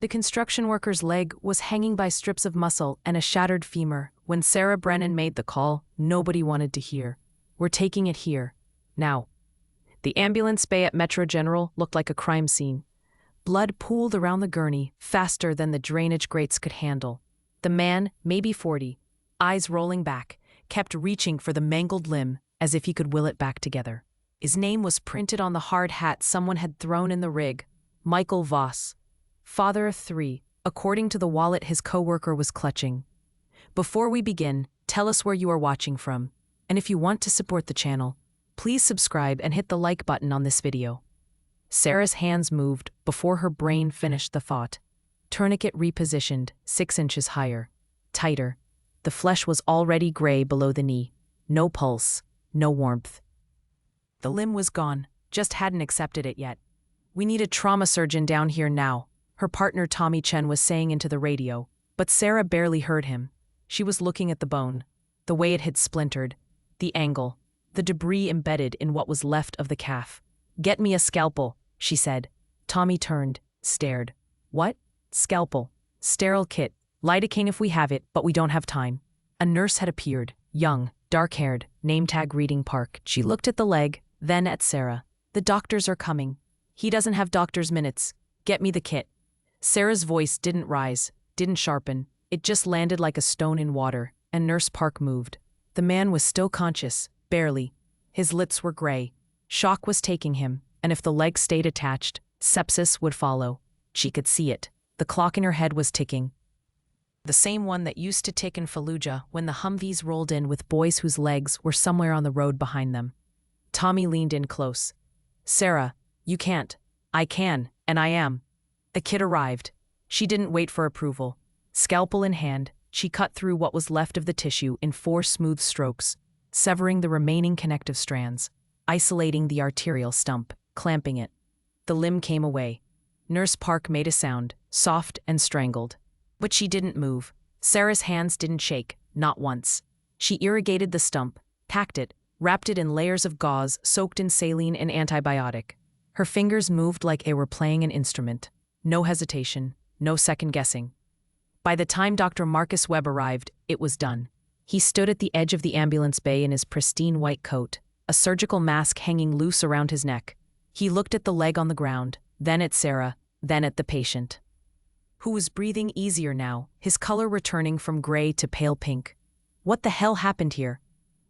The construction worker's leg was hanging by strips of muscle and a shattered femur. When Sarah Brennan made the call, nobody wanted to hear. "We're taking it here. Now." The ambulance bay at Metro General looked like a crime scene. Blood pooled around the gurney faster than the drainage grates could handle. The man, maybe 40, eyes rolling back, kept reaching for the mangled limb as if he could will it back together. His name was printed on the hard hat someone had thrown in the rig: Michael Voss, father of 3, according to the wallet his co-worker was clutching. Before we begin, tell us where you are watching from, and if you want to support the channel, please subscribe and hit the like button on this video. Sarah's hands moved before her brain finished the thought. Tourniquet repositioned, 6 inches higher. Tighter. The flesh was already gray below the knee. No pulse, no warmth. The limb was gone, just hadn't accepted it yet. "We need a trauma surgeon down here now," her partner Tommy Chen was saying into the radio, but Sarah barely heard him. She was looking at the bone, the way it had splintered, the angle, the debris embedded in what was left of the calf. "Get me a scalpel," she said. Tommy turned, stared. "What? Scalpel. Sterile kit. Lidocaine if we have it, but we don't have time." A nurse had appeared, young, dark-haired, name tag reading Park. She looked at the leg, then at Sarah. "The doctors are coming. He doesn't have doctor's minutes. Get me the kit." Sarah's voice didn't rise, didn't sharpen. It just landed like a stone in water, and Nurse Park moved. The man was still conscious, barely. His lips were gray. Shock was taking him, and if the leg stayed attached, sepsis would follow. She could see it. The clock in her head was ticking. The same one that used to tick in Fallujah when the Humvees rolled in with boys whose legs were somewhere on the road behind them. Tommy leaned in close. "Sarah, you can't." "I can, and I am." The kit arrived. She didn't wait for approval. Scalpel in hand, she cut through what was left of the tissue in 4 smooth strokes, severing the remaining connective strands, isolating the arterial stump, clamping it. The limb came away. Nurse Park made a sound, soft and strangled. But she didn't move. Sarah's hands didn't shake, not once. She irrigated the stump, packed it, wrapped it in layers of gauze soaked in saline and antibiotic. Her fingers moved like they were playing an instrument. No hesitation, no second guessing. By the time Dr. Marcus Webb arrived, it was done. He stood at the edge of the ambulance bay in his pristine white coat, a surgical mask hanging loose around his neck. He looked at the leg on the ground, then at Sarah, then at the patient, who was breathing easier now, his color returning from gray to pale pink. What the hell happened here?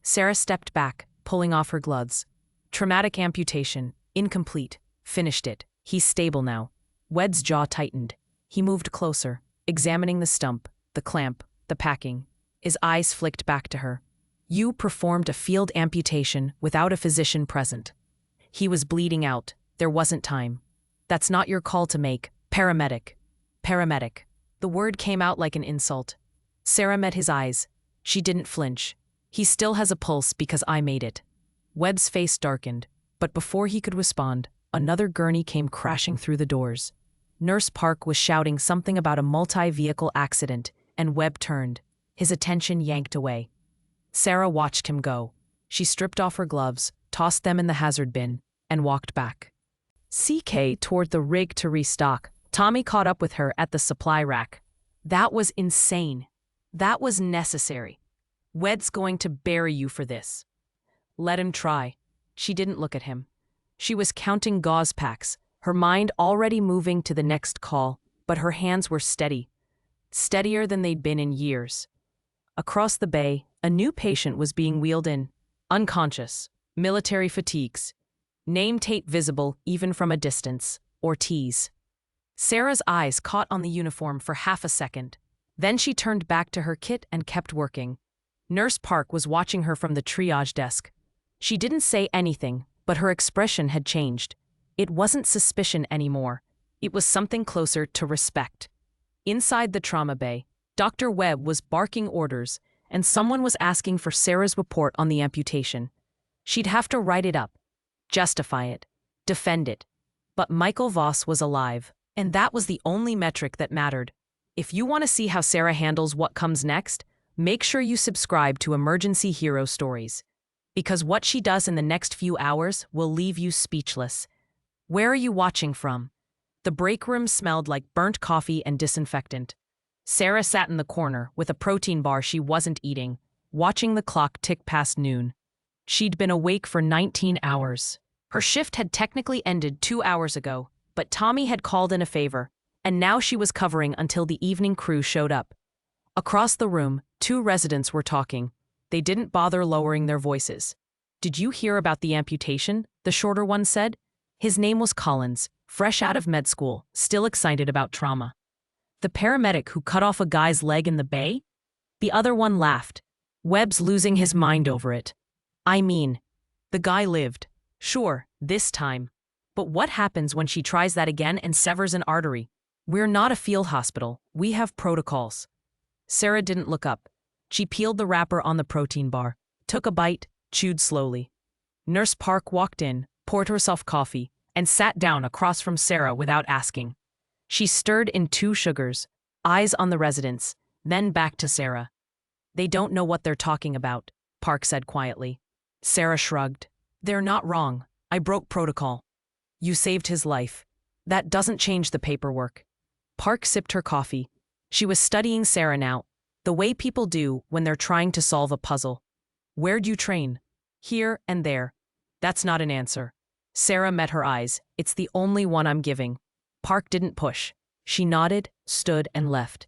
Sarah stepped back, pulling off her gloves. Traumatic amputation, incomplete, finished it. He's stable now. Webb's jaw tightened. He moved closer, examining the stump, the clamp, the packing. His eyes flicked back to her. "You performed a field amputation without a physician present." He was bleeding out. There wasn't time. "That's not your call to make. Paramedic." Paramedic. The word came out like an insult. Sarah met his eyes. She didn't flinch. "He still has a pulse because I made it." Webb's face darkened, but before he could respond, another gurney came crashing through the doors. Nurse Park was shouting something about a multi-vehicle accident, and Webb turned, his attention yanked away. Sarah watched him go. She stripped off her gloves, tossed them in the hazard bin, and walked back. CK toward the rig to restock. Tommy caught up with her at the supply rack. "That was insane. That was necessary. Webb's going to bury you for this." "Let him try." She didn't look at him. She was counting gauze packs, her mind already moving to the next call, but her hands were steady. Steadier than they'd been in years. Across the bay, a new patient was being wheeled in. Unconscious. Military fatigues. Name tape visible even from a distance. Ortiz. Sarah's eyes caught on the uniform for half a second. Then she turned back to her kit and kept working. Nurse Park was watching her from the triage desk. She didn't say anything, but her expression had changed. It wasn't suspicion anymore. It was something closer to respect. Inside the trauma bay, Dr. Webb was barking orders, and someone was asking for Sarah's report on the amputation. She'd have to write it up, justify it, defend it. But Michael Voss was alive, and that was the only metric that mattered. If you want to see how Sarah handles what comes next, make sure you subscribe to Emergency Hero Stories. Because what she does in the next few hours will leave you speechless. Where are you watching from? The The break room smelled like burnt coffee and disinfectant. Sarah sat in the corner with a protein bar she wasn't eating, watching the clock tick past noon. She'd been awake for 19 hours. Her shift had technically ended 2 hours ago, but Tommy had called in a favor, and now she was covering until the evening crew showed up. Across the room, 2 residents were talking. They didn't bother lowering their voices. "Did you hear about the amputation?" the shorter one said. His name was Collins, fresh out of med school, still excited about trauma. "The paramedic who cut off a guy's leg in the bay?" The other one laughed. "Webb's losing his mind over it. I mean, the guy lived. Sure, this time. But what happens when she tries that again and severs an artery? We're not a field hospital. We have protocols." Sarah didn't look up. She peeled the wrapper on the protein bar, took a bite, chewed slowly. Nurse Park walked in, poured herself coffee, and sat down across from Sarah without asking. She stirred in 2 sugars, eyes on the residents, then back to Sarah. "They don't know what they're talking about," Park said quietly. Sarah shrugged. "They're not wrong. I broke protocol. You saved his life. That doesn't change the paperwork." Park sipped her coffee. She was studying Sarah now, the way people do when they're trying to solve a puzzle. "Where'd you train?" "Here and there." "That's not an answer." Sarah met her eyes. "It's the only one I'm giving." Park didn't push. She nodded, stood, and left.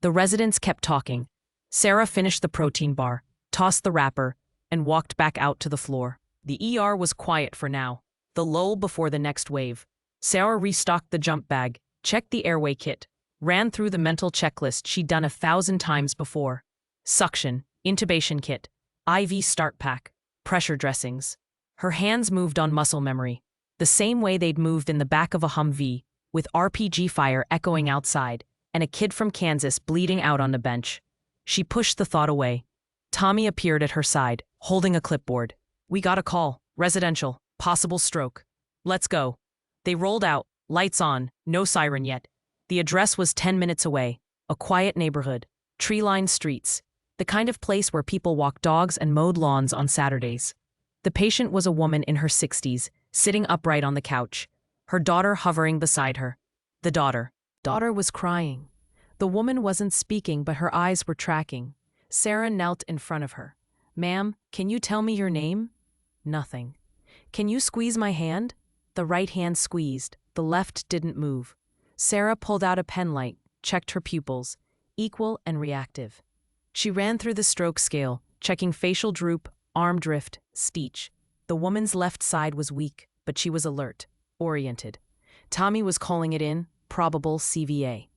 The residents kept talking. Sarah finished the protein bar, tossed the wrapper, and walked back out to the floor. The ER was quiet for now, the lull before the next wave. Sarah restocked the jump bag, checked the airway kit, ran through the mental checklist she'd done 1,000 times before. Suction, intubation kit, IV start pack, pressure dressings. Her hands moved on muscle memory, the same way they'd moved in the back of a Humvee, with RPG fire echoing outside, and a kid from Kansas bleeding out on the bench. She pushed the thought away. Tommy appeared at her side, holding a clipboard. "We got a call. Residential. Possible stroke. Let's go." They rolled out, lights on, no siren yet. The address was 10 minutes away, a quiet neighborhood, tree-lined streets, the kind of place where people walk dogs and mowed lawns on Saturdays. The patient was a woman in her 60s, sitting upright on the couch, her daughter hovering beside her. The daughter was crying. The woman wasn't speaking, but her eyes were tracking. Sarah knelt in front of her. "Ma'am, can you tell me your name?" Nothing. "Can you squeeze my hand?" The right hand squeezed, the left didn't move. Sarah pulled out a pen light, checked her pupils, equal and reactive. She ran through the stroke scale, checking facial droop, arm drift, speech. The woman's left side was weak, but she was alert, oriented. Tommy was calling it in, probable CVA.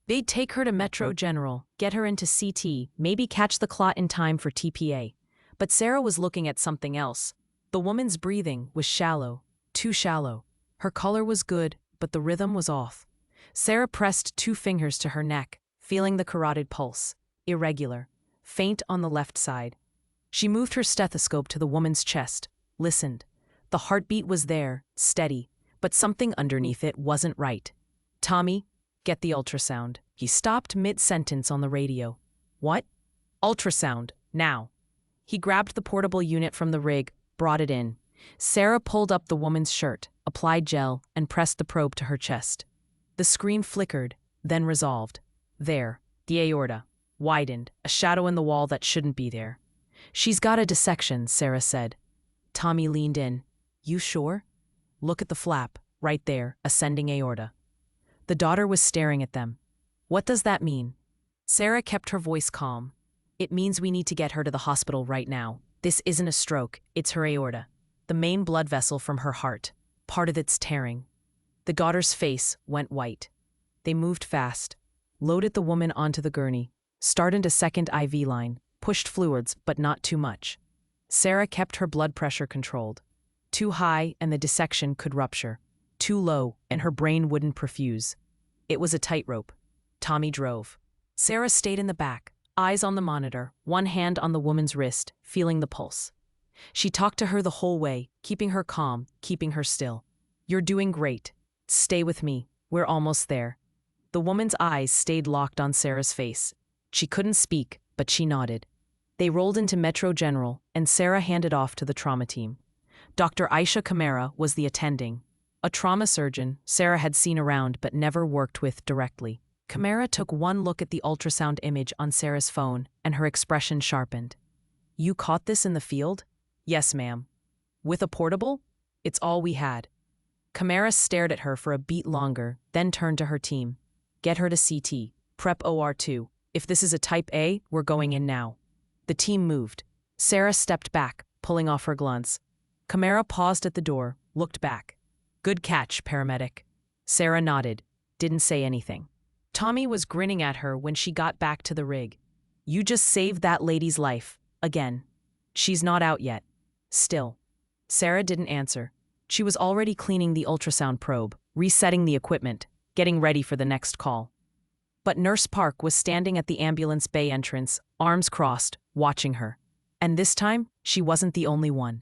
They'd take her to Metro General, get her into CT, maybe catch the clot in time for TPA. But Sarah was looking at something else. The woman's breathing was shallow, too shallow. Her color was good, but the rhythm was off. Sarah pressed 2 fingers to her neck, feeling the carotid pulse, irregular, faint on the left side. She moved her stethoscope to the woman's chest, listened. The heartbeat was there, steady, but something underneath it wasn't right. "Tommy, get the ultrasound." He stopped mid-sentence on the radio. "What?" "Ultrasound, now." He grabbed the portable unit from the rig, brought it in. Sarah pulled up the woman's shirt, applied gel, and pressed the probe to her chest. The screen flickered, then resolved. There, the aorta, widened, a shadow in the wall that shouldn't be there. "She's got a dissection," Sarah said. Tommy leaned in. "You sure?" "Look at the flap, right there, ascending aorta." The daughter was staring at them. "What does that mean?" Sarah kept her voice calm. "It means we need to get her to the hospital right now. This isn't a stroke, it's her aorta. The main blood vessel from her heart. Part of it's tearing." The daughter's face went white. They moved fast, loaded the woman onto the gurney, started a second IV line, pushed fluids, but not too much. Sarah kept her blood pressure controlled. Too high and the dissection could rupture. Too low and her brain wouldn't perfuse. It was a tightrope. Tommy drove. Sarah stayed in the back, eyes on the monitor, one hand on the woman's wrist, feeling the pulse. She talked to her the whole way, keeping her calm, keeping her still. "You're doing great. Stay with me. We're almost there." The woman's eyes stayed locked on Sarah's face. She couldn't speak, but she nodded. They rolled into Metro General, and Sarah handed off to the trauma team. Dr. Aisha Kamara was the attending. a trauma surgeon Sarah had seen around but never worked with directly. Camara took one look at the ultrasound image on Sarah's phone, and her expression sharpened. "You caught this in the field?" "Yes, ma'am." "With a portable?" "It's all we had." Camara stared at her for a beat longer, then turned to her team. "Get her to CT. Prep OR2. If this is a type A, we're going in now." The team moved. Sarah stepped back, pulling off her gloves. Camara paused at the door, looked back. "Good catch, paramedic." Sarah nodded, didn't say anything. Tommy was grinning at her when she got back to the rig. "You just saved that lady's life. Again. She's not out yet. Still." Sarah didn't answer. She was already cleaning the ultrasound probe, resetting the equipment, getting ready for the next call. But Nurse Park was standing at the ambulance bay entrance, arms crossed, watching her. And this time, she wasn't the only one.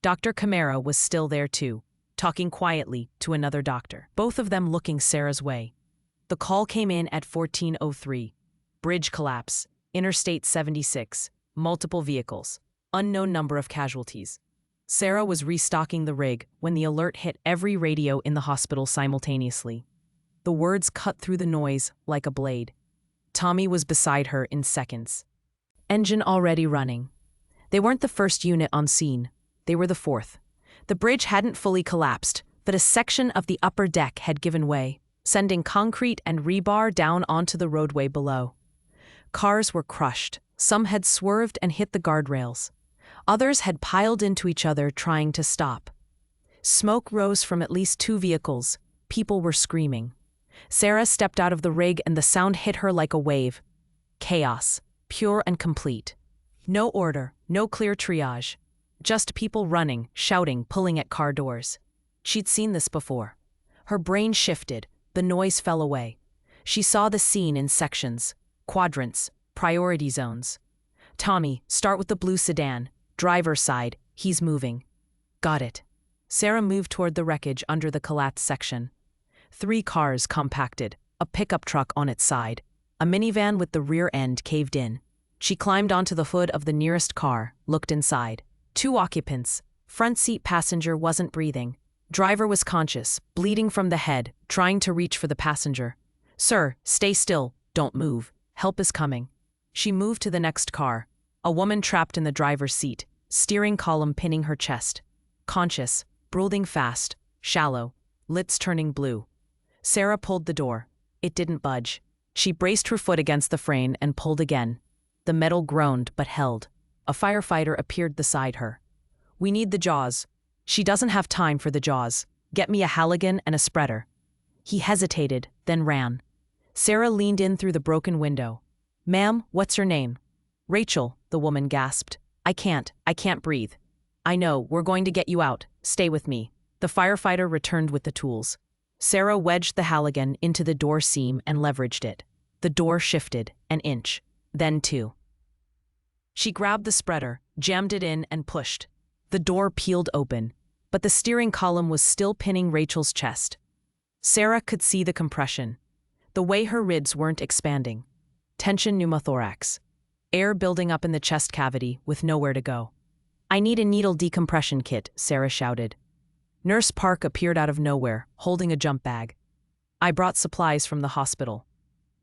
Dr. Camara was still there too, talking quietly to another doctor, both of them looking Sarah's way. The call came in at 14:03. Bridge collapse, Interstate 76, multiple vehicles, unknown number of casualties. Sarah was restocking the rig when the alert hit every radio in the hospital simultaneously. The words cut through the noise like a blade. Tommy was beside her in seconds. Engine already running. They weren't the first unit on scene. They were the fourth. The bridge hadn't fully collapsed, but a section of the upper deck had given way, sending concrete and rebar down onto the roadway below. Cars were crushed. Some had swerved and hit the guardrails. Others had piled into each other trying to stop. Smoke rose from at least 2 vehicles. People were screaming. Sarah stepped out of the rig and the sound hit her like a wave. Chaos, pure and complete. No order, no clear triage. Just people running, shouting, pulling at car doors. She'd seen this before. Her brain shifted, the noise fell away. She saw the scene in sections, quadrants, priority zones. "Tommy, start with the blue sedan. Driver's side, he's moving." "Got it." Sarah moved toward the wreckage under the collapsed section. 3 cars compacted, a pickup truck on its side, a minivan with the rear end caved in. She climbed onto the hood of the nearest car, looked inside. 2 occupants. Front seat passenger wasn't breathing. Driver was conscious, bleeding from the head, trying to reach for the passenger. "Sir, stay still, don't move. Help is coming." She moved to the next car. A woman trapped in the driver's seat, steering column pinning her chest. Conscious, breathing fast, shallow, lids turning blue. Sarah pulled the door. It didn't budge. She braced her foot against the frame and pulled again. The metal groaned but held. A firefighter appeared beside her. "We need the jaws." "She doesn't have time for the jaws. Get me a Halligan and a spreader." He hesitated, then ran. Sarah leaned in through the broken window. "Ma'am, what's your name?" "Rachel," the woman gasped. I can't breathe." "I know, we're going to get you out. Stay with me." The firefighter returned with the tools. Sarah wedged the Halligan into the door seam and leveraged it. The door shifted, an inch, then 2. She grabbed the spreader, jammed it in, and pushed. The door peeled open, but the steering column was still pinning Rachel's chest. Sarah could see the compression, the way her ribs weren't expanding. Tension pneumothorax. Air building up in the chest cavity with nowhere to go. "I need a needle decompression kit," Sarah shouted. Nurse Park appeared out of nowhere, holding a jump bag. "I brought supplies from the hospital."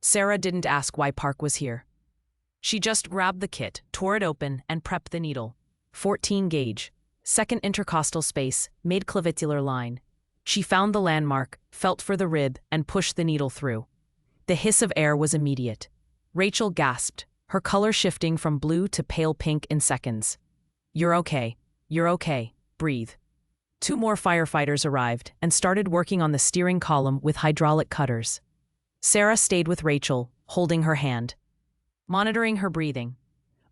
Sarah didn't ask why Park was here. She just grabbed the kit, tore it open, and prepped the needle. 14 gauge. Second intercostal space, mid-clavicular line. She found the landmark, felt for the rib, and pushed the needle through. The hiss of air was immediate. Rachel gasped, her color shifting from blue to pale pink in seconds. You're okay. Breathe." 2 more firefighters arrived and started working on the steering column with hydraulic cutters. Sarah stayed with Rachel, holding her hand, monitoring her breathing.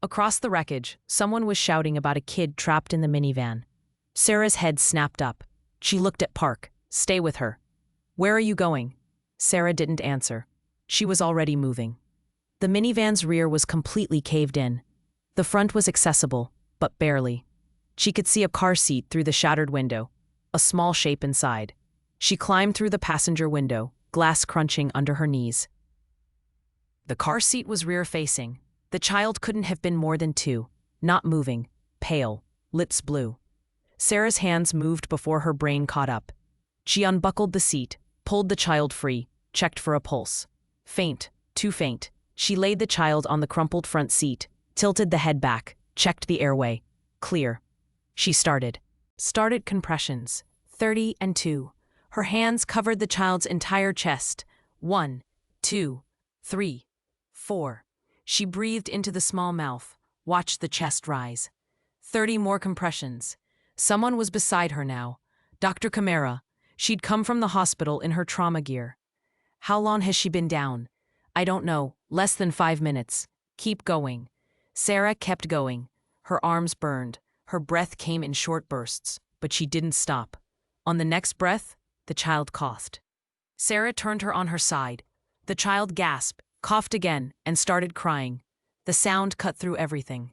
Across the wreckage, someone was shouting about a kid trapped in the minivan. Sarah's head snapped up. She looked at Park. "Stay with her." "Where are you going?" Sarah didn't answer. She was already moving. The minivan's rear was completely caved in. The front was accessible, but barely. She could see a car seat through the shattered window, a small shape inside. She climbed through the passenger window, glass crunching under her knees. The car seat was rear-facing. The child couldn't have been more than 2, not moving, pale, lips blue. Sarah's hands moved before her brain caught up. She unbuckled the seat, pulled the child free, checked for a pulse. Faint, too faint. She laid the child on the crumpled front seat, tilted the head back, checked the airway. Clear. She started compressions. 30 and 2. Her hands covered the child's entire chest. 1, 2, 3, 4. She breathed into the small mouth, watched the chest rise. 30 more compressions. Someone was beside her now. Dr. Camara. She'd come from the hospital in her trauma gear. How long has she been down? I don't know. Less than 5 minutes. Keep going. Sarah kept going. Her arms burned. Her breath came in short bursts, but she didn't stop. On the next breath, the child coughed. Sarah turned her on her side. The child gasped, coughed again, and started crying. The sound cut through everything.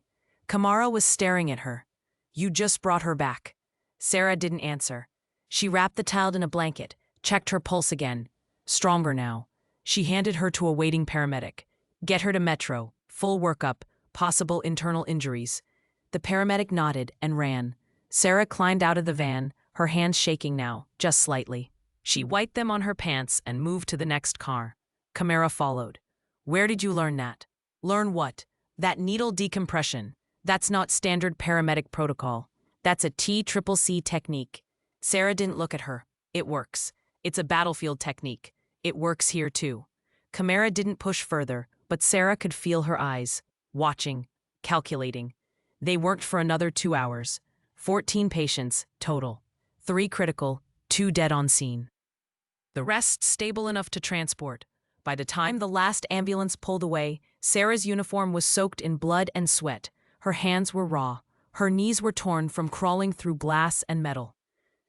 Kamara was staring at her. You just brought her back. Sarah didn't answer. She wrapped the child in a blanket, checked her pulse again. Stronger now. She handed her to a waiting paramedic. Get her to Metro. Full workup. Possible internal injuries. The paramedic nodded and ran. Sarah climbed out of the van, her hands shaking now, just slightly. She wiped them on her pants and moved to the next car. Camara followed. Where did you learn that? Learn what? That needle decompression. That's not standard paramedic protocol. That's a TCCC technique. Sarah didn't look at her. It works. It's a battlefield technique. It works here too. Camara didn't push further, but Sarah could feel her eyes, watching, calculating. They worked for another 2 hours. 14 patients, total. 3 critical, 2 dead on scene. The rest stable enough to transport. By the time the last ambulance pulled away, Sarah's uniform was soaked in blood and sweat. Her hands were raw. Her knees were torn from crawling through glass and metal.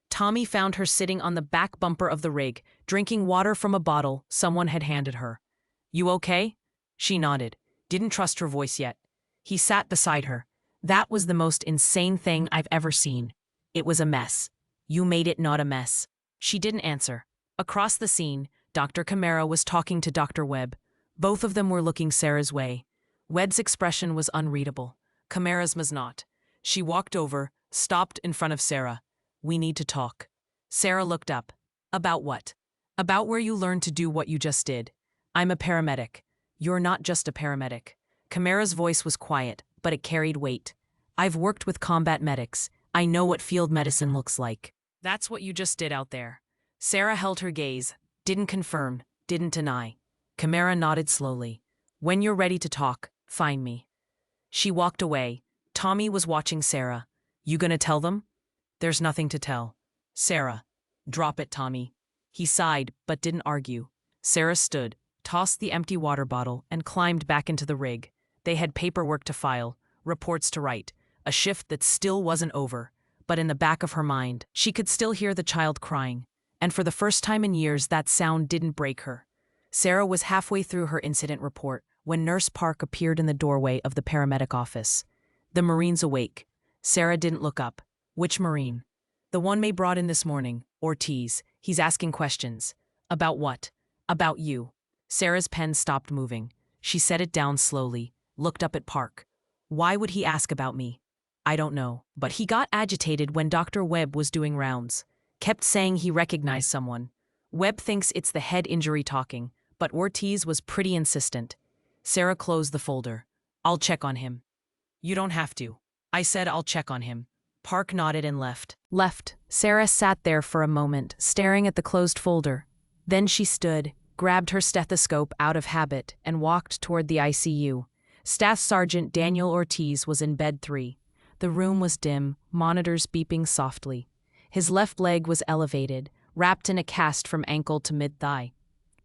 Tommy found her sitting on the back bumper of the rig, drinking water from a bottle someone had handed her. You okay? She nodded. Didn't trust her voice yet. He sat beside her. That was the most insane thing I've ever seen. It was a mess. You made it not a mess. She didn't answer. Across the scene, Dr. Camara was talking to Dr. Webb. Both of them were looking Sarah's way. Webb's expression was unreadable. Camara's was not. She walked over, stopped in front of Sarah. We need to talk. Sarah looked up. About what? About where you learned to do what you just did. I'm a paramedic. You're not just a paramedic. Camara's voice was quiet, but it carried weight. I've worked with combat medics. I know what field medicine looks like. That's what you just did out there. Sarah held her gaze, didn't confirm, didn't deny. Camara nodded slowly. When you're ready to talk, find me. She walked away. Tommy was watching Sarah. You gonna tell them? There's nothing to tell. Sarah. Drop it, Tommy. He sighed, but didn't argue. Sarah stood, tossed the empty water bottle, and climbed back into the rig. They had paperwork to file, reports to write, a shift that still wasn't over. But in the back of her mind, she could still hear the child crying. And for the first time in years, that sound didn't break her. Sarah was halfway through her incident report when Nurse Park appeared in the doorway of the paramedic office. The Marine's awake. Sarah didn't look up. Which Marine? The one May brought in this morning, Ortiz. He's asking questions. About what? About you. Sarah's pen stopped moving. She set it down slowly, looked up at Park. Why would he ask about me? I don't know, but he got agitated when Dr. Webb was doing rounds. Kept saying he recognized someone. Webb thinks it's the head injury talking, but Ortiz was pretty insistent. Sarah closed the folder. I'll check on him. You don't have to. I said I'll check on him. Park nodded and left. Sarah sat there for a moment, staring at the closed folder. Then she stood, grabbed her stethoscope out of habit, and walked toward the ICU. Staff Sergeant Daniel Ortiz was in bed 3. The room was dim, monitors beeping softly. His left leg was elevated, wrapped in a cast from ankle to mid-thigh.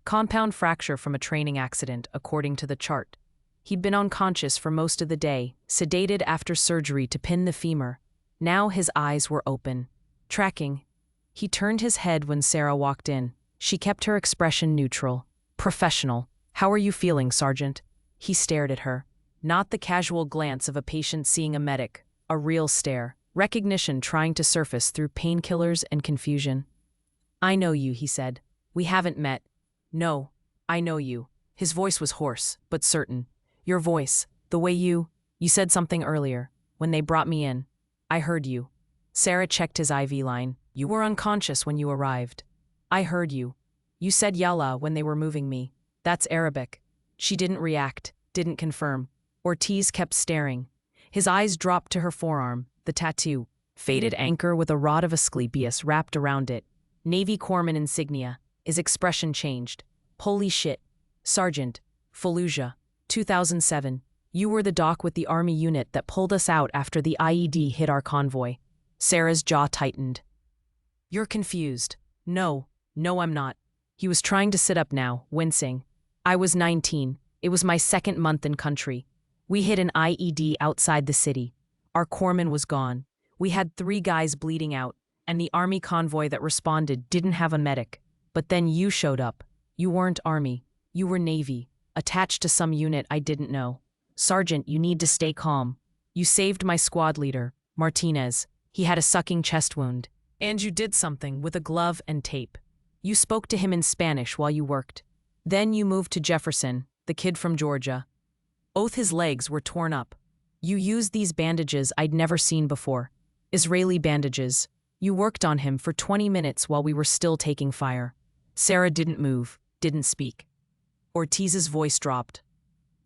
Compound fracture from a training accident, according to the chart. He'd been unconscious for most of the day, sedated after surgery to pin the femur. Now his eyes were open, tracking. He turned his head when Sarah walked in. She kept her expression neutral, professional. How are you feeling, Sergeant? He stared at her. Not the casual glance of a patient seeing a medic, a real stare, recognition trying to surface through painkillers and confusion. I know you, he said. We haven't met. No, I know you. His voice was hoarse, but certain. Your voice, the way you said something earlier, when they brought me in. I heard you. Sarah checked his IV line. You were unconscious when you arrived. I heard you. You said Yalla when they were moving me. That's Arabic. She didn't react, didn't confirm. Ortiz kept staring. His eyes dropped to her forearm, the tattoo. Faded anchor with a rod of Asclepius wrapped around it. Navy corpsman insignia. His expression changed. Holy shit. Sergeant. Fallujah. 2007. You were the doc with the Army unit that pulled us out after the IED hit our convoy. Sarah's jaw tightened. You're confused. No, I'm not. He was trying to sit up now, wincing. I was 19. It was my second month in country. We hit an IED outside the city. Our corpsman was gone. We had 3 guys bleeding out, and the Army convoy that responded didn't have a medic. But then you showed up. You weren't Army. You were Navy, attached to some unit I didn't know. Sergeant, you need to stay calm. You saved my squad leader, Martinez. He had a sucking chest wound. And you did something with a glove and tape. You spoke to him in Spanish while you worked. Then you moved to Jefferson, the kid from Georgia. Both his legs were torn up. You used these bandages I'd never seen before. Israeli bandages. You worked on him for 20 minutes while we were still taking fire. Sarah didn't move, didn't speak. Ortiz's voice dropped.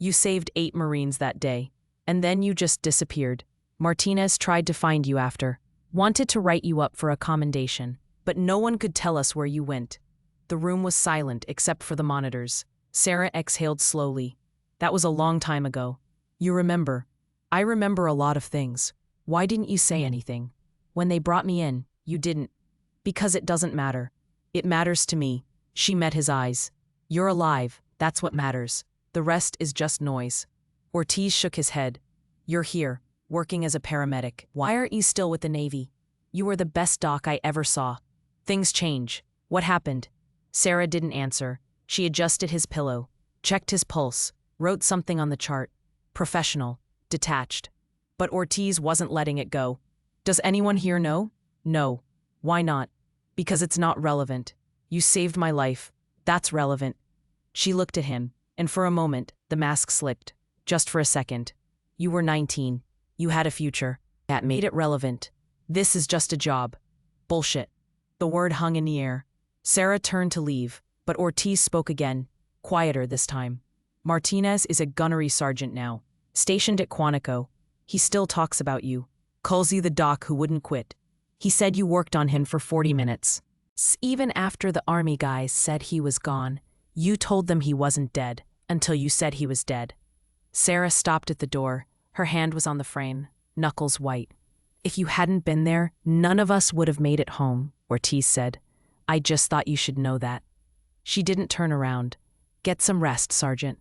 You saved 8 Marines that day, and then you just disappeared. Martinez tried to find you after, wanted to write you up for a commendation, but no one could tell us where you went. The room was silent except for the monitors. Sarah exhaled slowly. That was a long time ago. You remember. I remember a lot of things. Why didn't you say anything? When they brought me in, you didn't. Because it doesn't matter. It matters to me. She met his eyes. You're alive, that's what matters. The rest is just noise. Ortiz shook his head. You're here, working as a paramedic. Why are you still with the Navy? You were the best doc I ever saw. Things change. What happened? Sarah didn't answer. She adjusted his pillow, checked his pulse, wrote something on the chart. Professional, detached. But Ortiz wasn't letting it go. Does anyone here know? No. Why not? Because it's not relevant. You saved my life. That's relevant. She looked at him, and for a moment, the mask slipped. Just for a second. You were 19. You had a future. That made it relevant. This is just a job. Bullshit. The word hung in the air. Sarah turned to leave, but Ortiz spoke again, quieter this time. Martinez is a gunnery sergeant now, stationed at Quantico. He still talks about you. Calls you the doc who wouldn't quit. He said you worked on him for 40 minutes. Even after the Army guys said he was gone, you told them he wasn't dead, until you said he was dead. Sarah stopped at the door. Her hand was on the frame, knuckles white. If you hadn't been there, none of us would have made it home, Ortiz said. I just thought you should know that. She didn't turn around. Get some rest, Sergeant.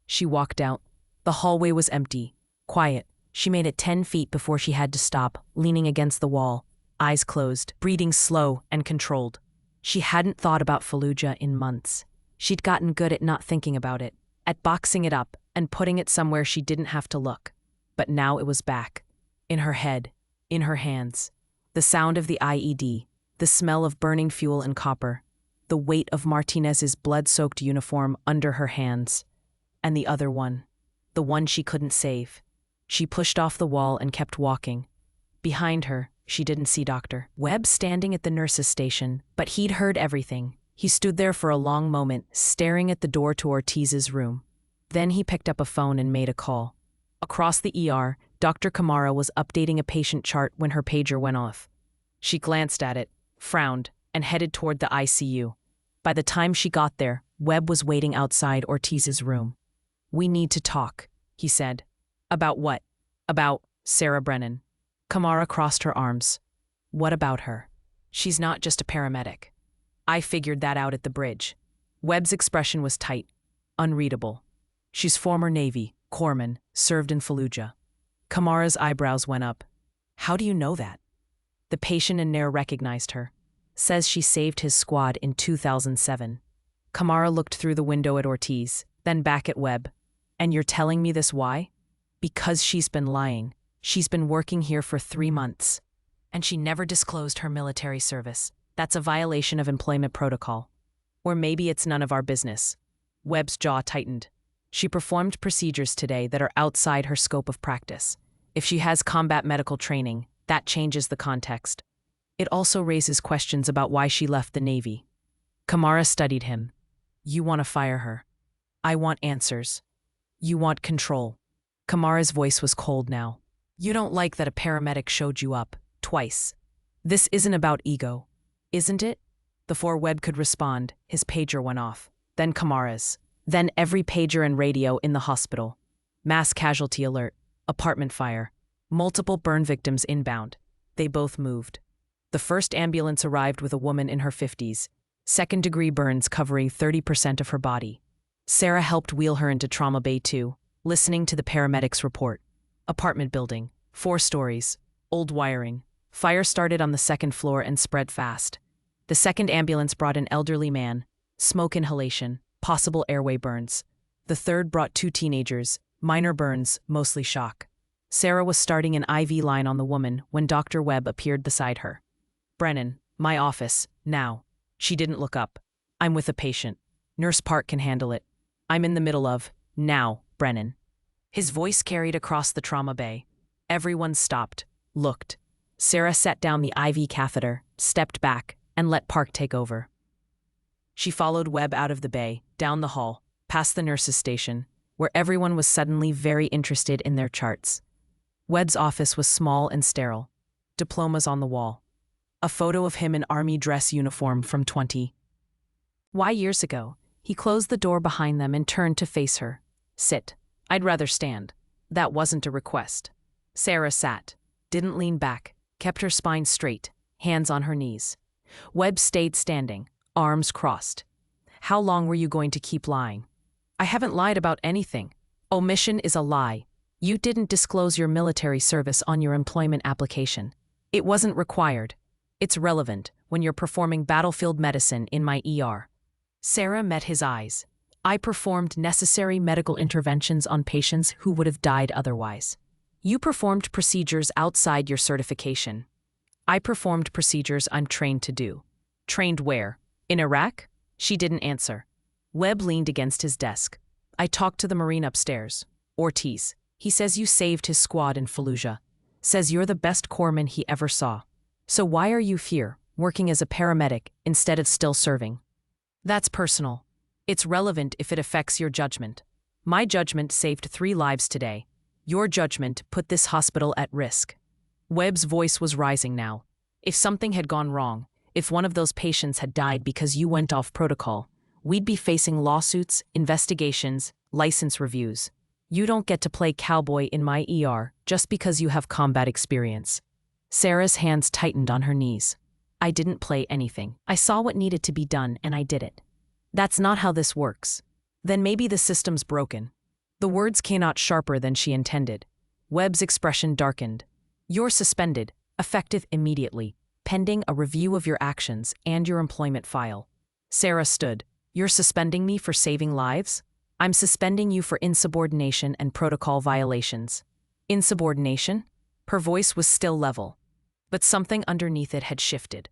She walked out. The hallway was empty, quiet. She made it 10 feet before she had to stop, leaning against the wall, eyes closed, breathing slow and controlled. She hadn't thought about Fallujah in months. She'd gotten good at not thinking about it, at boxing it up and putting it somewhere she didn't have to look. But now it was back. In her head, in her hands. The sound of the IED, the smell of burning fuel and copper, the weight of Martinez's blood-soaked uniform under her hands. And the other one, the one she couldn't save. She pushed off the wall and kept walking. Behind her, she didn't see Dr. Webb standing at the nurse's station, but he'd heard everything. He stood there for a long moment, staring at the door to Ortiz's room. Then he picked up a phone and made a call. Across the ER, Dr. Kamara was updating a patient chart when her pager went off. She glanced at it, frowned, and headed toward the ICU. By the time she got there, Webb was waiting outside Ortiz's room. We need to talk, he said. About what? About Sarah Brennan. Kamara crossed her arms. What about her? She's not just a paramedic. I figured that out at the bridge. Webb's expression was tight, unreadable. She's former Navy, corpsman, served in Fallujah. Kamara's eyebrows went up. How do you know that? The patient in there recognized her. Says she saved his squad in 2007. Kamara looked through the window at Ortiz, then back at Webb. And you're telling me this why? Because she's been lying. She's been working here for 3 months. And she never disclosed her military service. That's a violation of employment protocol. Or maybe it's none of our business. Webb's jaw tightened. She performed procedures today that are outside her scope of practice. If she has combat medical training, that changes the context. It also raises questions about why she left the Navy. Kamara studied him. You want to fire her. I want answers. You want control. Kamara's voice was cold now. You don't like that a paramedic showed you up, twice. This isn't about ego, isn't it? Before Webb could respond, his pager went off. Then Kamara's. Then every pager and radio in the hospital. Mass casualty alert. Apartment fire. Multiple burn victims inbound. They both moved. The first ambulance arrived with a woman in her 50s. Second-degree burns covering 30% of her body. Sarah helped wheel her into Trauma Bay 2, listening to the paramedics' report. Apartment building, 4 stories, old wiring. Fire started on the second floor and spread fast. The second ambulance brought an elderly man, smoke inhalation, possible airway burns. The third brought 2 teenagers, minor burns, mostly shock. Sarah was starting an IV line on the woman when Dr. Webb appeared beside her. Brennan, my office, now. She didn't look up. I'm with a patient. Nurse Park can handle it. I'm in the middle of, now, Brennan. His voice carried across the trauma bay. Everyone stopped, looked. Sarah set down the IV catheter, stepped back, and let Park take over. She followed Webb out of the bay, down the hall, past the nurse's station, where everyone was suddenly very interested in their charts. Webb's office was small and sterile. Diplomas on the wall. A photo of him in army dress uniform from 20. Why years ago? He closed the door behind them and turned to face her. Sit. I'd rather stand. That wasn't a request. Sarah sat, didn't lean back, kept her spine straight, hands on her knees. Webb stayed standing, arms crossed. How long were you going to keep lying? I haven't lied about anything. Omission is a lie. You didn't disclose your military service on your employment application. It wasn't required. It's relevant when you're performing battlefield medicine in my ER. Sarah met his eyes. I performed necessary medical interventions on patients who would have died otherwise. You performed procedures outside your certification. I performed procedures I'm trained to do. Trained where? In Iraq? She didn't answer. Webb leaned against his desk. I talked to the Marine upstairs. Ortiz. He says you saved his squad in Fallujah. Says you're the best corpsman he ever saw. So why are you here, working as a paramedic, instead of still serving? That's personal. It's relevant if it affects your judgment. My judgment saved 3 lives today. Your judgment put this hospital at risk. Webb's voice was rising now. If something had gone wrong, if one of those patients had died because you went off protocol, we'd be facing lawsuits, investigations, license reviews. You don't get to play cowboy in my ER just because you have combat experience. Sarah's hands tightened on her knees. I didn't play anything. I saw what needed to be done and I did it. That's not how this works. Then maybe the system's broken. The words came out sharper than she intended. Webb's expression darkened. You're suspended, effective immediately, pending a review of your actions and your employment file. Sarah stood. You're suspending me for saving lives? I'm suspending you for insubordination and protocol violations. Insubordination? Her voice was still level. But something underneath it had shifted.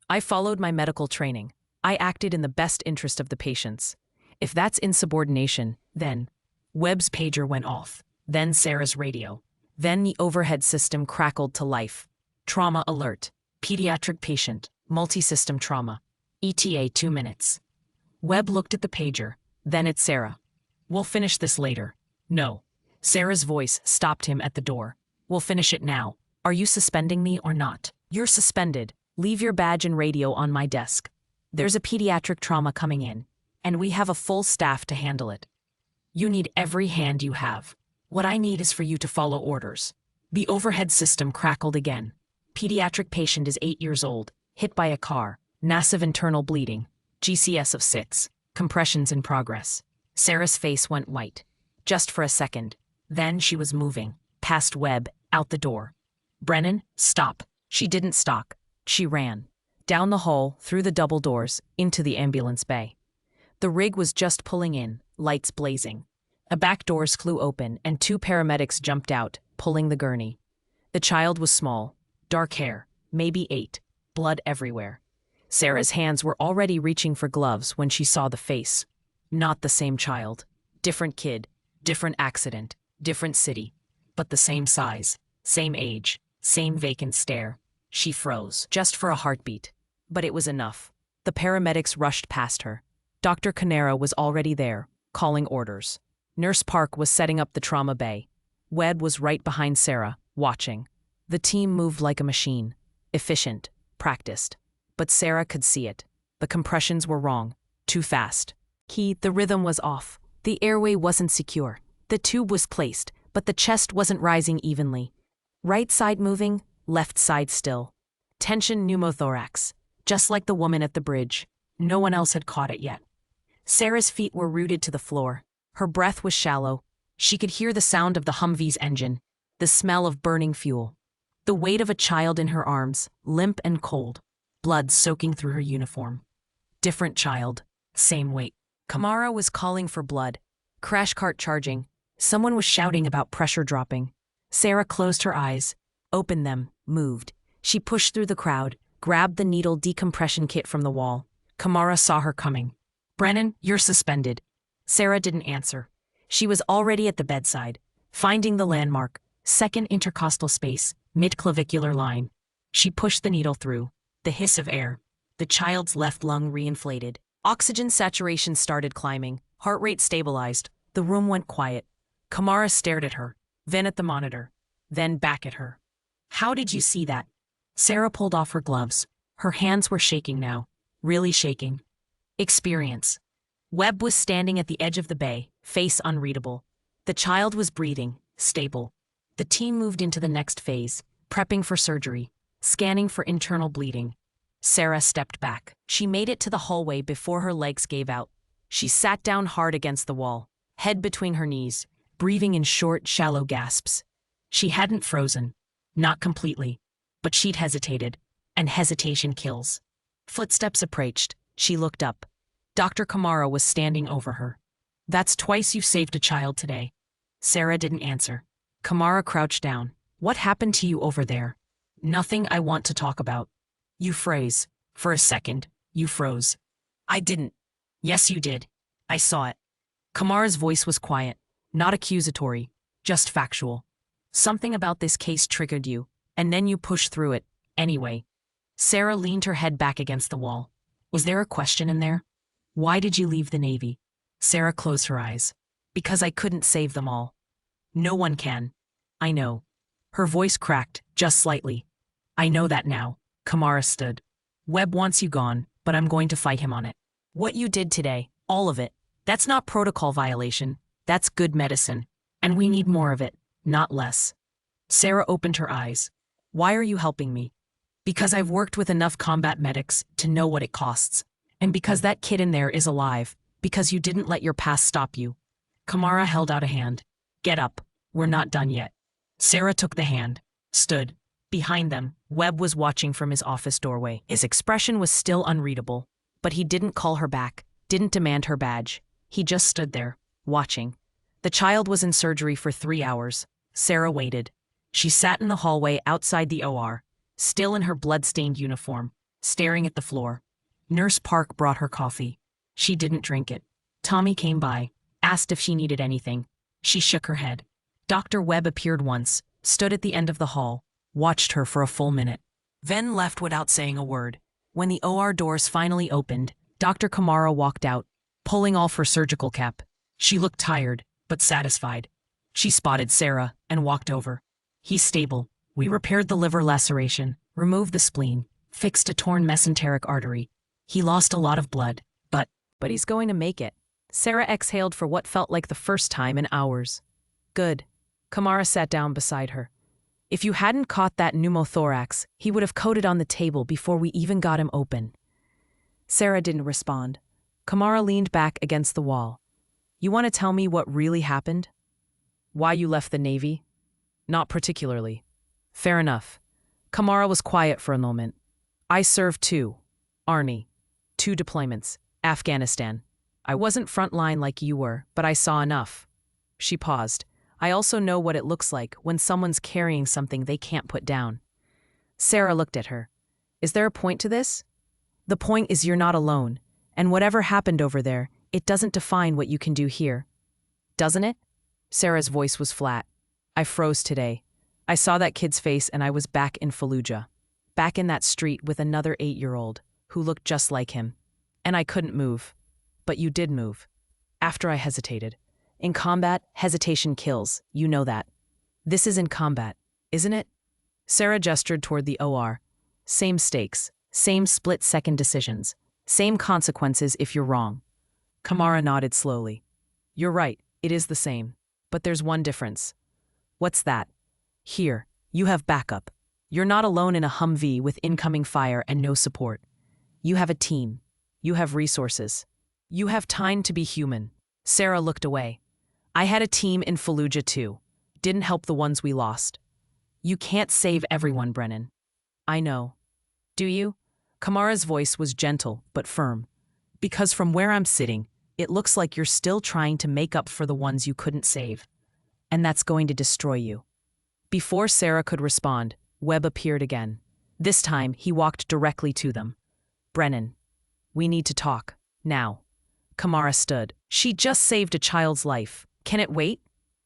I followed my medical training. I acted in the best interest of the patients. If that's insubordination, then... Webb's pager went off. Then Sarah's radio. Then the overhead system crackled to life. Trauma alert. Pediatric patient. Multi-system trauma. ETA 2 minutes. Webb looked at the pager, then at Sarah. We'll finish this later. No. Sarah's voice stopped him at the door. We'll finish it now. Are you suspending me or not? You're suspended. Leave your badge and radio on my desk. There's a pediatric trauma coming in, and we have a full staff to handle it. You need every hand you have. What I need is for you to follow orders. The overhead system crackled again. Pediatric patient is 8 years old, hit by a car, massive internal bleeding, GCS of 6, compressions in progress. Sarah's face went white. Just for a second. Then she was moving, past Webb, out the door. Brennan, stop. She didn't stop. She ran. Down the hall, through the double doors, into the ambulance bay. The rig was just pulling in, lights blazing. A back doors flew open and 2 paramedics jumped out, pulling the gurney. The child was small, dark hair, maybe 8, blood everywhere. Sarah's hands were already reaching for gloves when she saw the face. Not the same child. Different kid, different accident, different city. But the same size, same age, same vacant stare. She froze, just for a heartbeat. But it was enough. The paramedics rushed past her. Dr. Canera was already there, calling orders. Nurse Park was setting up the trauma bay. Webb was right behind Sarah, watching. The team moved like a machine. Efficient, practiced. But Sarah could see it. The compressions were wrong. Too fast. The rhythm was off. The airway wasn't secure. The tube was placed, but the chest wasn't rising evenly. Right side moving, left side still. Tension pneumothorax. Just like the woman at the bridge. No one else had caught it yet. Sarah's feet were rooted to the floor. Her breath was shallow. She could hear the sound of the Humvee's engine, the smell of burning fuel. The weight of a child in her arms, limp and cold. Blood soaking through her uniform. Different child, same weight. Kamara was calling for blood. Crash cart charging. Someone was shouting about pressure dropping. Sarah closed her eyes, opened them, moved. She pushed through the crowd, grabbed the needle decompression kit from the wall. Kamara saw her coming. "Brennan, you're suspended." Sarah didn't answer. She was already at the bedside, finding the landmark, second intercostal space, mid-clavicular line. She pushed the needle through. The hiss of air. The child's left lung reinflated. Oxygen saturation started climbing. Heart rate stabilized. The room went quiet. Kamara stared at her, then at the monitor, then back at her. "How did you see that?" Sarah pulled off her gloves. Her hands were shaking now, really shaking. Experience. Webb was standing at the edge of the bay, face unreadable. The child was breathing, stable. The team moved into the next phase, prepping for surgery, scanning for internal bleeding. Sarah stepped back. She made it to the hallway before her legs gave out. She sat down hard against the wall, head between her knees, breathing in short, shallow gasps. She hadn't frozen. Not completely. But she'd hesitated, and hesitation kills. Footsteps approached. She looked up. Dr. Kamara was standing over her. "That's twice you've saved a child today." Sarah didn't answer. Kamara crouched down. "What happened to you over there?" "Nothing I want to talk about." "You froze. For a second, you froze." "I didn't." "Yes, you did. I saw it." Kamara's voice was quiet, not accusatory, just factual. "Something about this case triggered you, and then you pushed through it, anyway." Sarah leaned her head back against the wall. "Was there a question in there? Why did you leave the Navy?" Sarah closed her eyes. "Because I couldn't save them all." "No one can." "I know." Her voice cracked, just slightly. "I know that now." Kamara stood. "Webb wants you gone, but I'm going to fight him on it. What you did today, all of it, that's not protocol violation. That's good medicine. And we need more of it, not less." Sarah opened her eyes. "Why are you helping me?" "Because I've worked with enough combat medics to know what it costs. And because that kid in there is alive. Because you didn't let your past stop you." Kamara held out a hand. "Get up. We're not done yet." Sarah took the hand. Stood. Behind them, Webb was watching from his office doorway. His expression was still unreadable. But he didn't call her back, didn't demand her badge. He just stood there, watching. The child was in surgery for 3 hours. Sarah waited. She sat in the hallway outside the OR, still in her blood-stained uniform, staring at the floor. Nurse Park brought her coffee. She didn't drink it. Tommy came by, asked if she needed anything. She shook her head. Dr. Webb appeared once, stood at the end of the hall, watched her for a full minute, then left without saying a word. When the OR doors finally opened, Dr. Kamara walked out, pulling off her surgical cap. She looked tired, but satisfied. She spotted Sarah and walked over. "He's stable. We repaired the liver laceration, removed the spleen, fixed a torn mesenteric artery. He lost a lot of blood, but he's going to make it." Sarah exhaled for what felt like the first time in hours. "Good." Kamara sat down beside her. "If you hadn't caught that pneumothorax, he would have coded on the table before we even got him open." Sarah didn't respond. Kamara leaned back against the wall. "You want to tell me what really happened? Why you left the Navy?" "Not particularly." "Fair enough." Kamara was quiet for a moment. "I served too. Army. 2 deployments. Afghanistan. I wasn't frontline like you were, but I saw enough." She paused. "I also know what it looks like when someone's carrying something they can't put down." Sarah looked at her. "Is there a point to this?" "The point is you're not alone, and whatever happened over there, it doesn't define what you can do here." "Doesn't it?" Sarah's voice was flat. "I froze today. I saw that kid's face and I was back in Fallujah." back in that street with another 8-year-old who looked just like him. And I couldn't move. But you did move. After I hesitated. In combat, hesitation kills, you know that. This is in combat, isn't it? Sarah gestured toward the OR. Same stakes, same split-second decisions, same consequences if you're wrong. Kamara nodded slowly. You're right, it is the same. But there's one difference. What's that? Here, you have backup. You're not alone in a Humvee with incoming fire and no support. You have a team. You have resources. You have time to be human. Sarah looked away. I had a team in Fallujah too. Didn't help the ones we lost. You can't save everyone, Brennan. I know. Do you? Kamara's voice was gentle but firm. Because from where I'm sitting, it looks like you're still trying to make up for the ones you couldn't save. And that's going to destroy you. Before Sarah could respond, Webb appeared again. This time, he walked directly to them. Brennan, we need to talk. Now. Kamara stood. She just saved a child's life. Can it wait?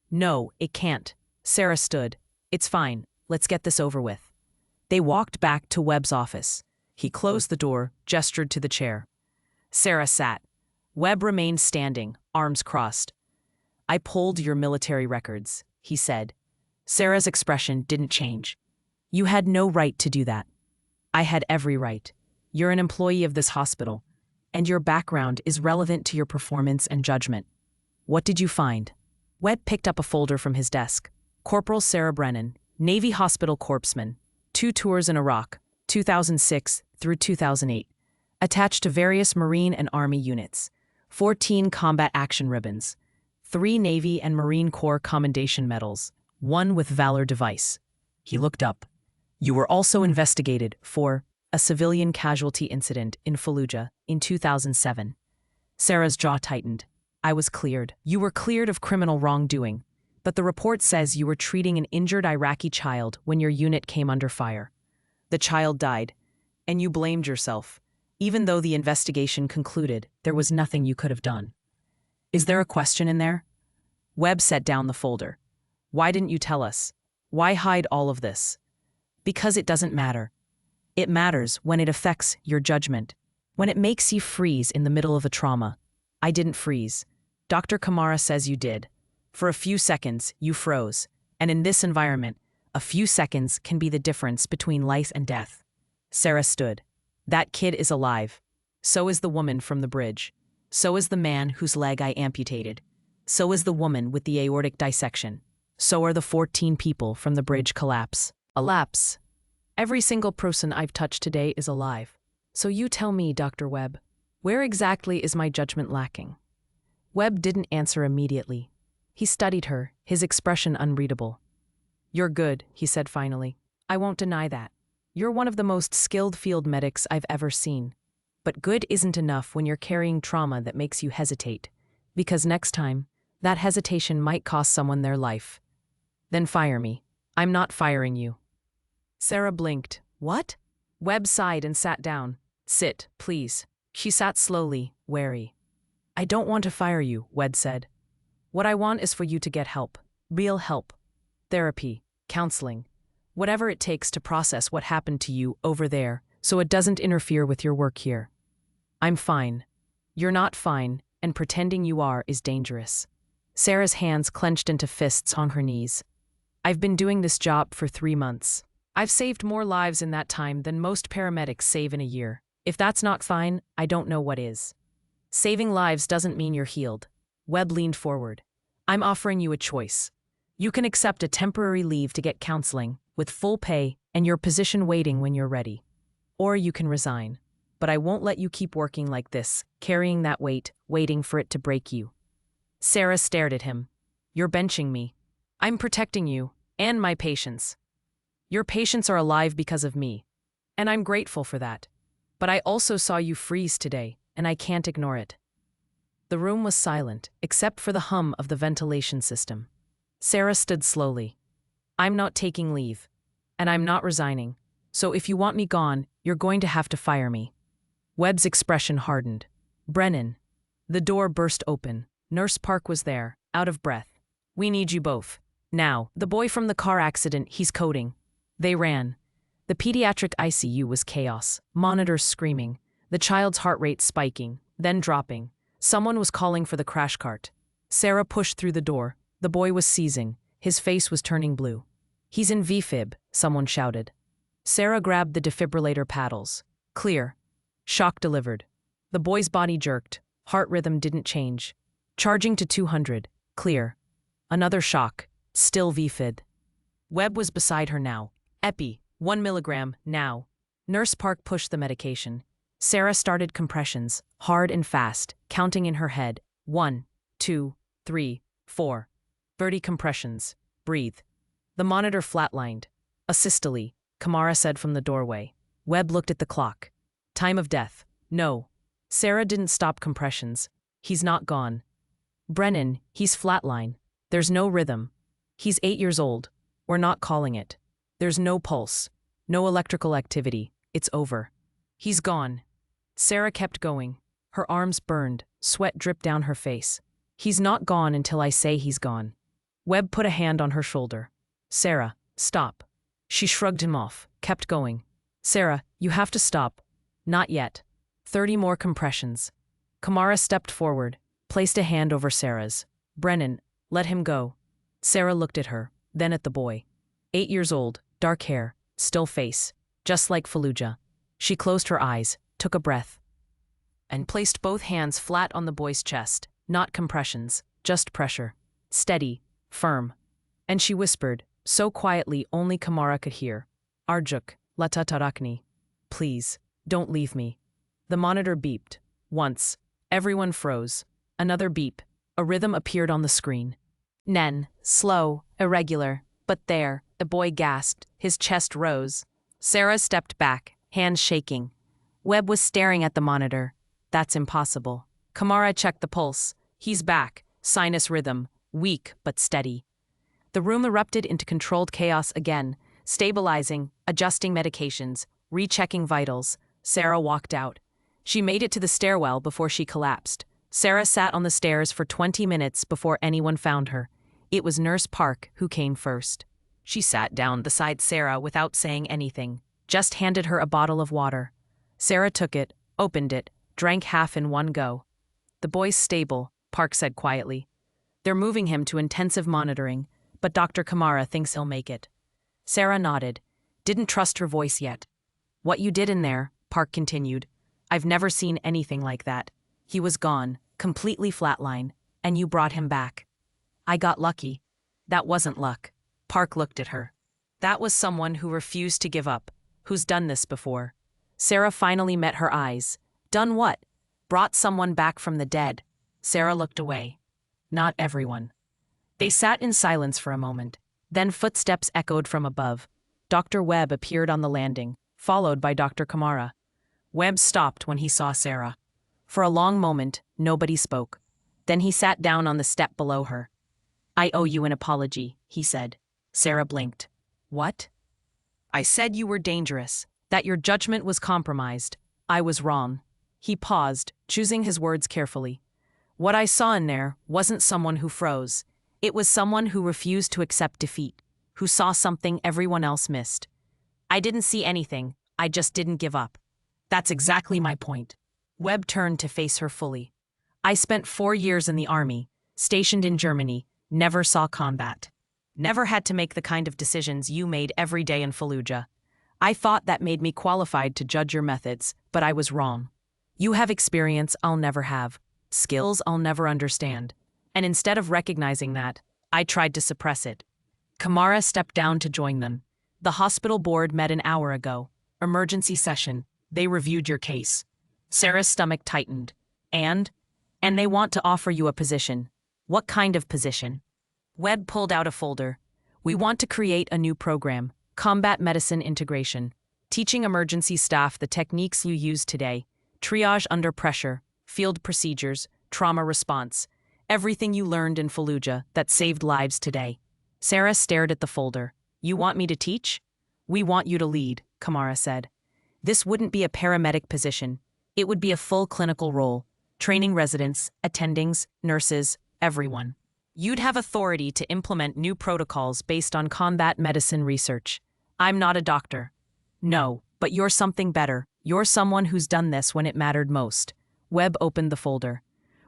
No, it can't. Sarah stood. It's fine. Let's get this over with. They walked back to Webb's office. He closed the door, gestured to the chair. Sarah sat. Webb remained standing, arms crossed. I pulled your military records, he said. Sarah's expression didn't change. You had no right to do that. I had every right. You're an employee of this hospital, and your background is relevant to your performance and judgment. What did you find? Webb picked up a folder from his desk. Corporal Sarah Brennan, Navy Hospital Corpsman, 2 tours in Iraq, 2006 through 2008, attached to various Marine and Army units, 14 combat action ribbons, 3 Navy and Marine Corps Commendation Medals, 1 with Valor device. He looked up. You were also investigated for a civilian casualty incident in Fallujah in 2007. Sarah's jaw tightened. I was cleared. You were cleared of criminal wrongdoing, but the report says you were treating an injured Iraqi child when your unit came under fire. The child died, and you blamed yourself, even though the investigation concluded there was nothing you could have done. Is there a question in there? Webb set down the folder. Why didn't you tell us? Why hide all of this? Because it doesn't matter. It matters when it affects your judgment, when it makes you freeze in the middle of a trauma. I didn't freeze. Dr. Kamara says you did. For a few seconds, you froze, and in this environment, a few seconds can be the difference between life and death. Sarah stood. That kid is alive. So is the woman from the bridge. So is the man whose leg I amputated. So is the woman with the aortic dissection. So are the 14 people from the bridge collapse. Elapse. Every single person I've touched today is alive. So you tell me, Dr. Webb, where exactly is my judgment lacking? Webb didn't answer immediately. He studied her, his expression unreadable. You're good, he said finally. I won't deny that. You're one of the most skilled field medics I've ever seen. But good isn't enough when you're carrying trauma that makes you hesitate. Because next time, that hesitation might cost someone their life. Then fire me. I'm not firing you. Sarah blinked. What? Webb sighed and sat down. Sit, please. She sat slowly, wary. I don't want to fire you, Webb said. What I want is for you to get help. Real help. Therapy, counseling. Whatever it takes to process what happened to you over there so it doesn't interfere with your work here. I'm fine. You're not fine, and pretending you are is dangerous. Sarah's hands clenched into fists on her knees. I've been doing this job for 3 months. I've saved more lives in that time than most paramedics save in a year. If that's not fine, I don't know what is. Saving lives doesn't mean you're healed. Webb leaned forward. I'm offering you a choice. You can accept a temporary leave to get counseling, with full pay and your position waiting when you're ready. Or you can resign. But I won't let you keep working like this, carrying that weight, waiting for it to break you. Sarah stared at him. You're benching me. I'm protecting you, and my patients. Your patients are alive because of me, and I'm grateful for that. But I also saw you freeze today, and I can't ignore it. The room was silent, except for the hum of the ventilation system. Sarah stood slowly. I'm not taking leave, and I'm not resigning, so if you want me gone, you're going to have to fire me. Webb's expression hardened. Brennan. The door burst open. Nurse Park was there, out of breath. We need you both. Now, the boy from the car accident, he's coding. They ran. The pediatric ICU was chaos, monitors screaming, the child's heart rate spiking, then dropping. Someone was calling for the crash cart. Sarah pushed through the door. The boy was seizing. His face was turning blue. "He's in VFib," someone shouted. Sarah grabbed the defibrillator paddles. Clear. Shock delivered. The boy's body jerked. Heart rhythm didn't change. Charging to 200. Clear. Another shock. Still VFib. Webb was beside her now. Epi, 1 milligram, now. Nurse Park pushed the medication. Sarah started compressions, hard and fast, counting in her head. 1, 2, 3, 4. 30 compressions. Breathe. The monitor flatlined. Asystole, Kamara said from the doorway. Webb looked at the clock. Time of death. No. Sarah didn't stop compressions. He's not gone. Brennan, he's flatline. There's no rhythm. He's 8 years old. We're not calling it. There's no pulse. No electrical activity. It's over. He's gone. Sarah kept going. Her arms burned. Sweat dripped down her face. He's not gone until I say he's gone. Webb put a hand on her shoulder. Sarah, stop. She shrugged him off, kept going. Sarah, you have to stop. Not yet. 30 more compressions. Kamara stepped forward, placed a hand over Sarah's. Brennan, let him go. Sarah looked at her, then at the boy. 8 years old, dark hair, still face, just like Fallujah. She closed her eyes, took a breath, and placed both hands flat on the boy's chest. Not compressions, just pressure. Steady, firm. And she whispered, so quietly only Kamara could hear. Arjuk, latatarakni. Please, don't leave me. The monitor beeped. Once. Everyone froze. Another beep. A rhythm appeared on the screen. Nen, slow, irregular, but there, the boy gasped. His chest rose. Sarah stepped back, hands shaking. Webb was staring at the monitor. That's impossible. Kamara checked the pulse. He's back. Sinus rhythm. Weak, but steady. The room erupted into controlled chaos again, stabilizing, adjusting medications, rechecking vitals. Sarah walked out. She made it to the stairwell before she collapsed. Sarah sat on the stairs for 20 minutes before anyone found her. It was Nurse Park who came first. She sat down beside Sarah without saying anything, just handed her a bottle of water. Sarah took it, opened it, drank half in one go. The boy's stable, Park said quietly. They're moving him to intensive monitoring, but Dr. Kamara thinks he'll make it. Sarah nodded, didn't trust her voice yet. What you did in there, Park continued. I've never seen anything like that. He was gone, completely flatline, and you brought him back. I got lucky. That wasn't luck. Park looked at her. That was someone who refused to give up, who's done this before. Sarah finally met her eyes. Done what? Brought someone back from the dead. Sarah looked away. Not everyone. They sat in silence for a moment. Then footsteps echoed from above. Dr. Webb appeared on the landing, followed by Dr. Kamara. Webb stopped when he saw Sarah. For a long moment, nobody spoke. Then he sat down on the step below her. I owe you an apology, he said. Sarah blinked. What? I said you were dangerous, that your judgment was compromised. I was wrong. He paused, choosing his words carefully. What I saw in there wasn't someone who froze. It was someone who refused to accept defeat, who saw something everyone else missed. I didn't see anything, I just didn't give up. That's exactly my point. Webb turned to face her fully. I spent 4 years in the army, stationed in Germany, never saw combat. Never had to make the kind of decisions you made every day in Fallujah. I thought that made me qualified to judge your methods, but I was wrong. You have experience I'll never have, skills I'll never understand. And instead of recognizing that, I tried to suppress it. Kamara stepped down to join them. The hospital board met an hour ago. Emergency session. They reviewed your case. Sarah's stomach tightened. And they want to offer you a position. What kind of position? Webb pulled out a folder. We want to create a new program, combat medicine integration, teaching emergency staff the techniques you use today, triage under pressure, field procedures, trauma response, everything you learned in Fallujah that saved lives today. Sarah stared at the folder. You want me to teach? We want you to lead, Kamara said. This wouldn't be a paramedic position. It would be a full clinical role, training residents, attendings, nurses, everyone. You'd have authority to implement new protocols based on combat medicine research. I'm not a doctor. No, but you're something better. You're someone who's done this when it mattered most. Webb opened the folder.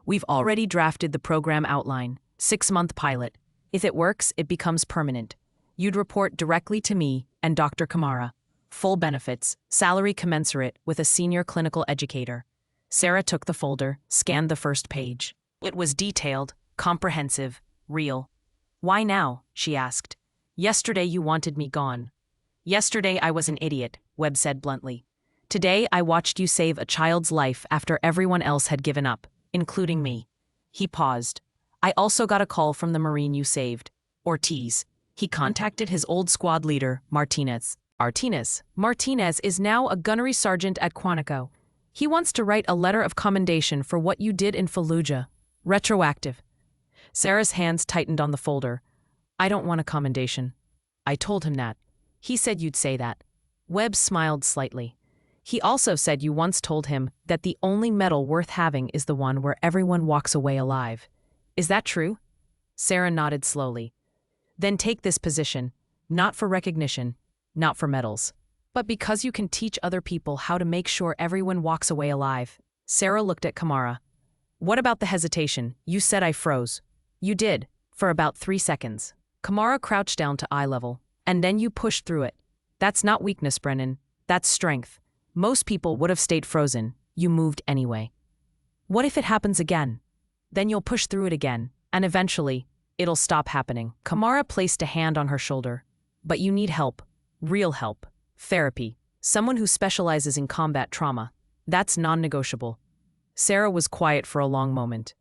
We've already drafted the program outline. 6-month pilot. If it works, it becomes permanent. You'd report directly to me and Dr. Kamara. Full benefits, salary commensurate with a senior clinical educator. Sarah took the folder, scanned the first page. It was detailed, comprehensive, real. Why now? She asked. Yesterday you wanted me gone. Yesterday I was an idiot, Webb said bluntly. Today I watched you save a child's life after everyone else had given up, including me. He paused. I also got a call from the Marine you saved, Ortiz. He contacted his old squad leader, Martinez. Martinez is now a gunnery sergeant at Quantico. He wants to write a letter of commendation for what you did in Fallujah. Retroactive. Sarah's hands tightened on the folder. I don't want a commendation. I told him that. He said you'd say that. Webb smiled slightly. He also said you once told him that the only medal worth having is the one where everyone walks away alive. Is that true? Sarah nodded slowly. Then take this position, not for recognition, not for medals, but because you can teach other people how to make sure everyone walks away alive. Sarah looked at Kamara. What about the hesitation? You said I froze. You did, for about 3 seconds. Kamara crouched down to eye level, and then you pushed through it. That's not weakness, Brennan. That's strength. Most people would have stayed frozen. You moved anyway. What if it happens again? Then you'll push through it again, and eventually, it'll stop happening. Kamara placed a hand on her shoulder. But you need help. Real help. Therapy. Someone who specializes in combat trauma. That's non-negotiable. Sarah was quiet for a long moment.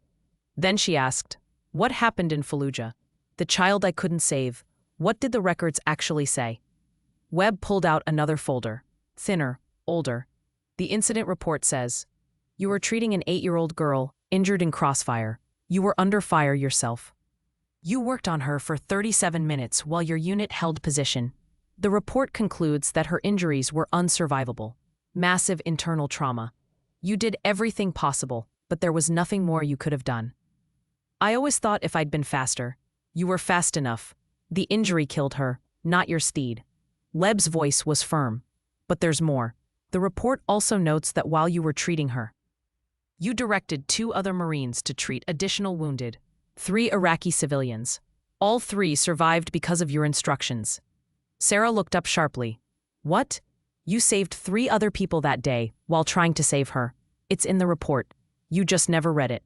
Then she asked, what happened in Fallujah? The child I couldn't save. What did the records actually say? Webb pulled out another folder. Thinner, older. The incident report says, you were treating an 8-year-old girl, injured in crossfire. You were under fire yourself. You worked on her for 37 minutes while your unit held position. The report concludes that her injuries were unsurvivable. Massive internal trauma. You did everything possible, but there was nothing more you could have done. I always thought if I'd been faster. You were fast enough. The injury killed her, not your steed. Webb's voice was firm. But there's more. The report also notes that while you were treating her, you directed 2 other Marines to treat additional wounded, 3 Iraqi civilians. All 3 survived because of your instructions. Sarah looked up sharply. What? You saved 3 other people that day while trying to save her. It's in the report. You just never read it.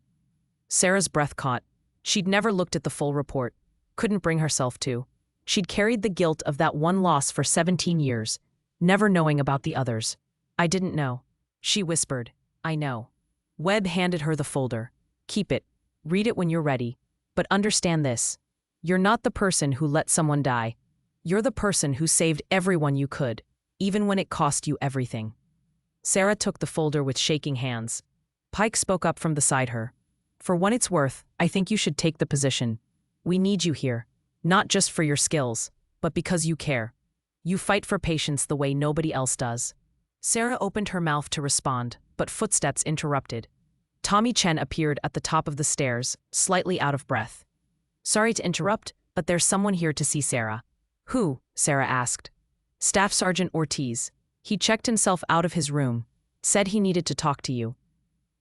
Sarah's breath caught. She'd never looked at the full report. Couldn't bring herself to. She'd carried the guilt of that one loss for 17 years, never knowing about the others. I didn't know. She whispered, I know. Webb handed her the folder. Keep it. Read it when you're ready. But understand this. You're not the person who let someone die. You're the person who saved everyone you could, even when it cost you everything. Sarah took the folder with shaking hands. Pike spoke up from beside her. For what it's worth, I think you should take the position. We need you here, not just for your skills, but because you care. You fight for patients the way nobody else does. Sarah opened her mouth to respond, but footsteps interrupted. Tommy Chen appeared at the top of the stairs, slightly out of breath. Sorry to interrupt, but there's someone here to see Sarah. Who? Sarah asked. Staff Sergeant Ortiz. He checked himself out of his room, said he needed to talk to you.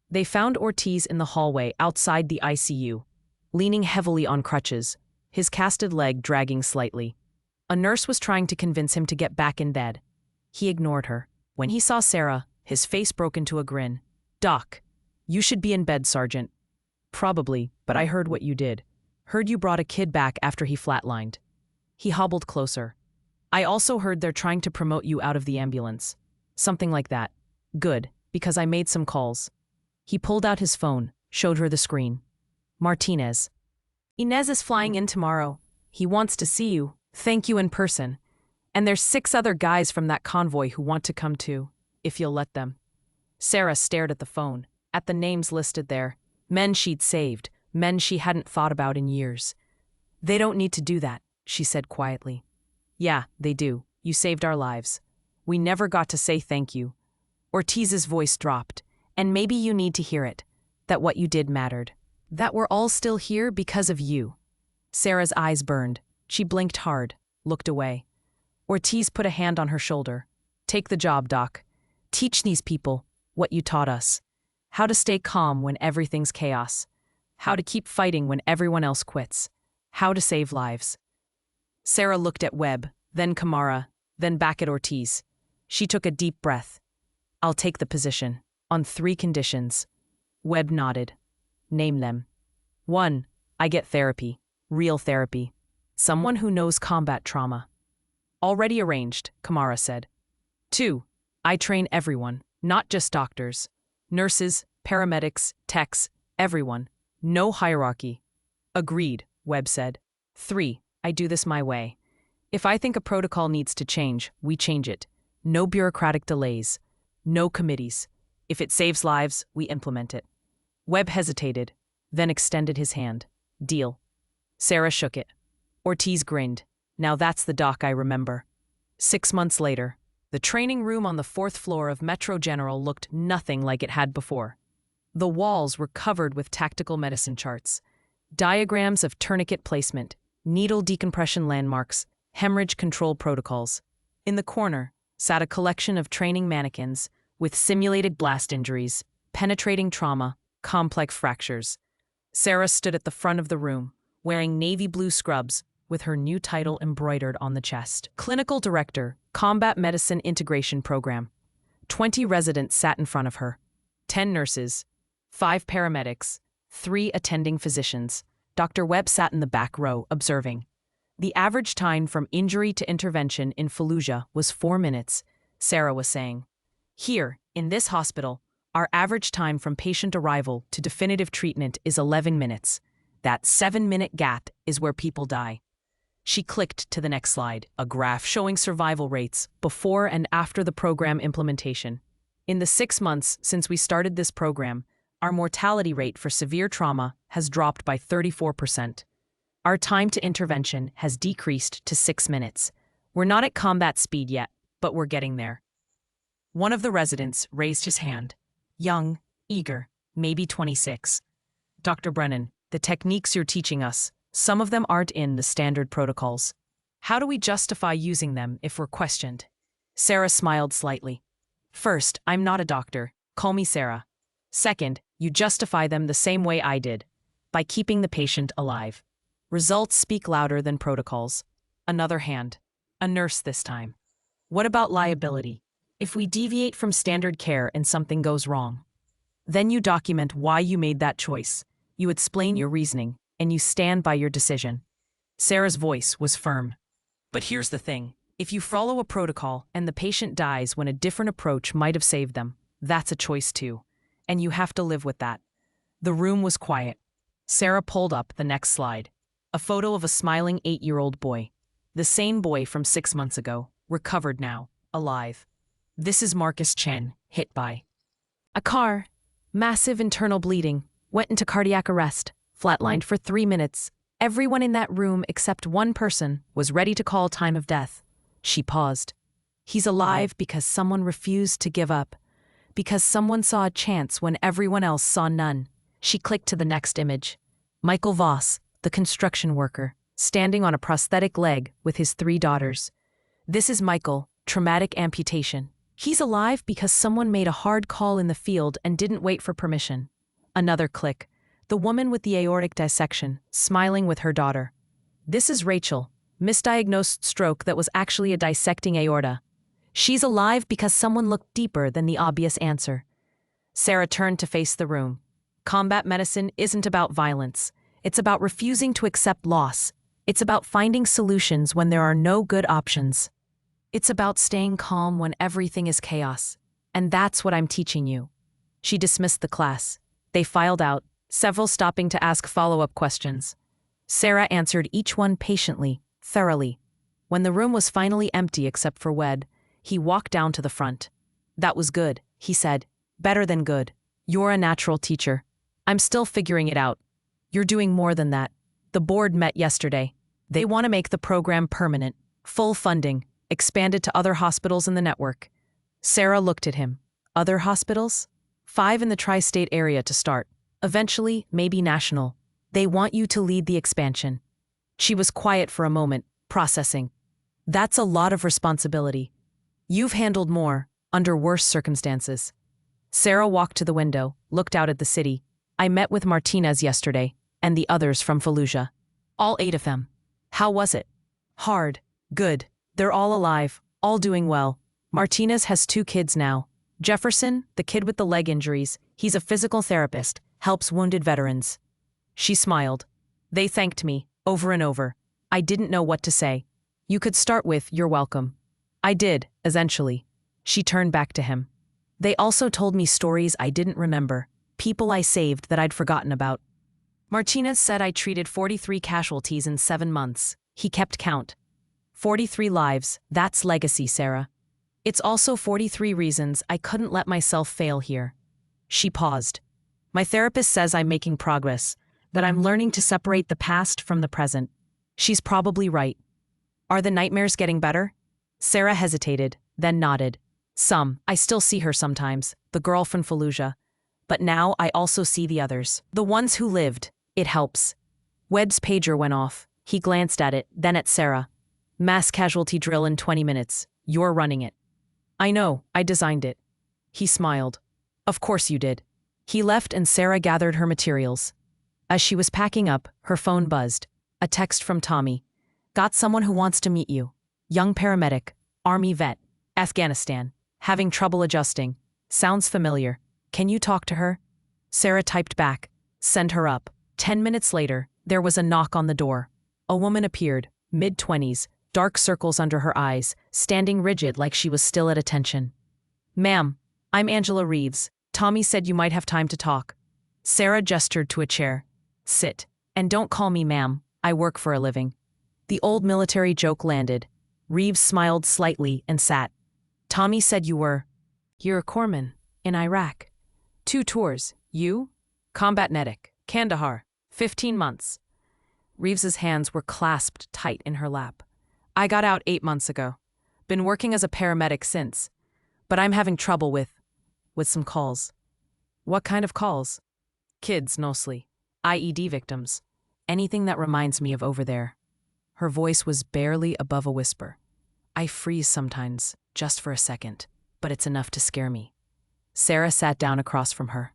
They found Ortiz in the hallway outside the ICU, leaning heavily on crutches, his casted leg dragging slightly. A nurse was trying to convince him to get back in bed. He ignored her. When he saw Sarah, his face broke into a grin. Doc, you should be in bed, Sergeant. Probably, but I heard what you did. Heard you brought a kid back after he flatlined. He hobbled closer. I also heard they're trying to promote you out of the ambulance. Something like that. Good, because I made some calls. He pulled out his phone, showed her the screen. Martinez. Inez is flying in tomorrow. He wants to see you. Thank you in person. And there's 6 other guys from that convoy who want to come too, if you'll let them. Sarah stared at the phone, at the names listed there. Men she'd saved, men she hadn't thought about in years. They don't need to do that, she said quietly. Yeah, they do. You saved our lives. We never got to say thank you. Ortiz's voice dropped. And maybe you need to hear it, that what you did mattered. That we're all still here because of you. Sarah's eyes burned. She blinked hard, looked away. Ortiz put a hand on her shoulder. Take the job, Doc. Teach these people what you taught us. How to stay calm when everything's chaos. How to keep fighting when everyone else quits. How to save lives. Sarah looked at Webb, then Kamara, then back at Ortiz. She took a deep breath. I'll take the position, on 3 conditions. Webb nodded. Name them. 1. I get therapy. Real therapy. Someone who knows combat trauma. Already arranged, Kamara said. 2. I train everyone, not just doctors. Nurses, paramedics, techs, everyone. No hierarchy. Agreed, Webb said. 3. I do this my way. If I think a protocol needs to change, we change it. No bureaucratic delays. No committees. If it saves lives, we implement it. Webb hesitated, then extended his hand. Deal. Sarah shook it. Ortiz grinned. Now that's the doc I remember. 6 months later, the training room on the 4th floor of Metro General looked nothing like it had before. The walls were covered with tactical medicine charts, diagrams of tourniquet placement, needle decompression landmarks, hemorrhage control protocols. In the corner sat a collection of training mannequins with simulated blast injuries, penetrating trauma, complex fractures. Sarah stood at the front of the room, wearing navy blue scrubs, with her new title embroidered on the chest. Clinical Director, Combat Medicine Integration Program. 20 residents sat in front of her. 10 nurses, 5 paramedics, 3 attending physicians. Dr. Webb sat in the back row, observing. The average time from injury to intervention in Fallujah was 4 minutes, Sarah was saying. Here, in this hospital, our average time from patient arrival to definitive treatment is 11 minutes. That 7-minute gap is where people die. She clicked to the next slide, a graph showing survival rates before and after the program implementation. In the 6 months since we started this program, our mortality rate for severe trauma has dropped by 34%. Our time to intervention has decreased to 6 minutes. We're not at combat speed yet, but we're getting there. One of the residents raised his hand. Young, eager, maybe 26. Dr. Brennan, the techniques you're teaching us, some of them aren't in the standard protocols. How do we justify using them if we're questioned? Sarah smiled slightly. First, I'm not a doctor. Call me Sarah. Second, you justify them the same way I did, by keeping the patient alive. Results speak louder than protocols. Another hand. A nurse this time. What about liability? If we deviate from standard care and something goes wrong, then you document why you made that choice. You explain your reasoning, and you stand by your decision. Sarah's voice was firm. But here's the thing. If you follow a protocol and the patient dies when a different approach might have saved them, that's a choice too. And you have to live with that. The room was quiet. Sarah pulled up the next slide. A photo of a smiling 8-year-old boy. The same boy from 6 months ago, recovered now, alive. This is Marcus Chen, hit by a car. Massive internal bleeding. Went into cardiac arrest. Flatlined for 3 minutes. Everyone in that room except one person was ready to call time of death. She paused. He's alive because someone refused to give up. Because someone saw a chance when everyone else saw none. She clicked to the next image. Michael Voss, the construction worker, standing on a prosthetic leg with his 3 daughters. This is Michael, traumatic amputation. He's alive because someone made a hard call in the field and didn't wait for permission. Another click. The woman with the aortic dissection, smiling with her daughter. This is Rachel, misdiagnosed stroke that was actually a dissecting aorta. She's alive because someone looked deeper than the obvious answer. Sarah turned to face the room. Combat medicine isn't about violence. It's about refusing to accept loss. It's about finding solutions when there are no good options. It's about staying calm when everything is chaos. And that's what I'm teaching you. She dismissed the class. They filed out, several stopping to ask follow-up questions. Sarah answered each one patiently, thoroughly. When the room was finally empty except for Webb, he walked down to the front. That was good, he said. Better than good. You're a natural teacher. I'm still figuring it out. You're doing more than that. The board met yesterday. They want to make the program permanent, full funding, expanded to other hospitals in the network. Sarah looked at him. Other hospitals? 5 in the tri-state area to start. Eventually, maybe national. They want you to lead the expansion. She was quiet for a moment, processing. That's a lot of responsibility. You've handled more, under worse circumstances. Sarah walked to the window, looked out at the city. I met with Martinez yesterday, and the others from Fallujah. All 8 of them. How was it? Hard. Good. They're all alive, all doing well. Martinez has 2 kids now. Jefferson, the kid with the leg injuries, he's a physical therapist, helps wounded veterans. She smiled. They thanked me, over and over. I didn't know what to say. You could start with, "You're welcome." I did, essentially. She turned back to him. They also told me stories I didn't remember, people I saved that I'd forgotten about. Martinez said I treated 43 casualties in 7 months. He kept count. 43 lives, that's legacy, Sarah. It's also 43 reasons I couldn't let myself fail here. She paused. My therapist says I'm making progress, that I'm learning to separate the past from the present. She's probably right. Are the nightmares getting better? Sarah hesitated, then nodded. Some. I still see her sometimes, the girl from Fallujah. But now I also see the others. The ones who lived. It helps. Wed's pager went off. He glanced at it, then at Sarah. Mass casualty drill in 20 minutes. You're running it. I know, I designed it. He smiled. Of course you did. He left and Sarah gathered her materials. As she was packing up, her phone buzzed. A text from Tommy. Got someone who wants to meet you. Young paramedic, Army vet, Afghanistan. Having trouble adjusting. Sounds familiar. Can you talk to her? Sarah typed back. Send her up. 10 minutes later, there was a knock on the door. A woman appeared, mid-20s, dark circles under her eyes, standing rigid like she was still at attention. Ma'am, I'm Angela Reeves. Tommy said you might have time to talk. Sarah gestured to a chair. Sit. And don't call me ma'am. I work for a living. The old military joke landed. Reeves smiled slightly and sat. Tommy said you were. You're a corpsman. In Iraq. 2 tours. You? Combat medic. Kandahar. 15 months. Reeves's hands were clasped tight in her lap. I got out 8 months ago. Been working as a paramedic since. But I'm having trouble with some calls. What kind of calls? Kids, mostly. IED victims. Anything that reminds me of over there. Her voice was barely above a whisper. I freeze sometimes, just for a second, but it's enough to scare me. Sarah sat down across from her.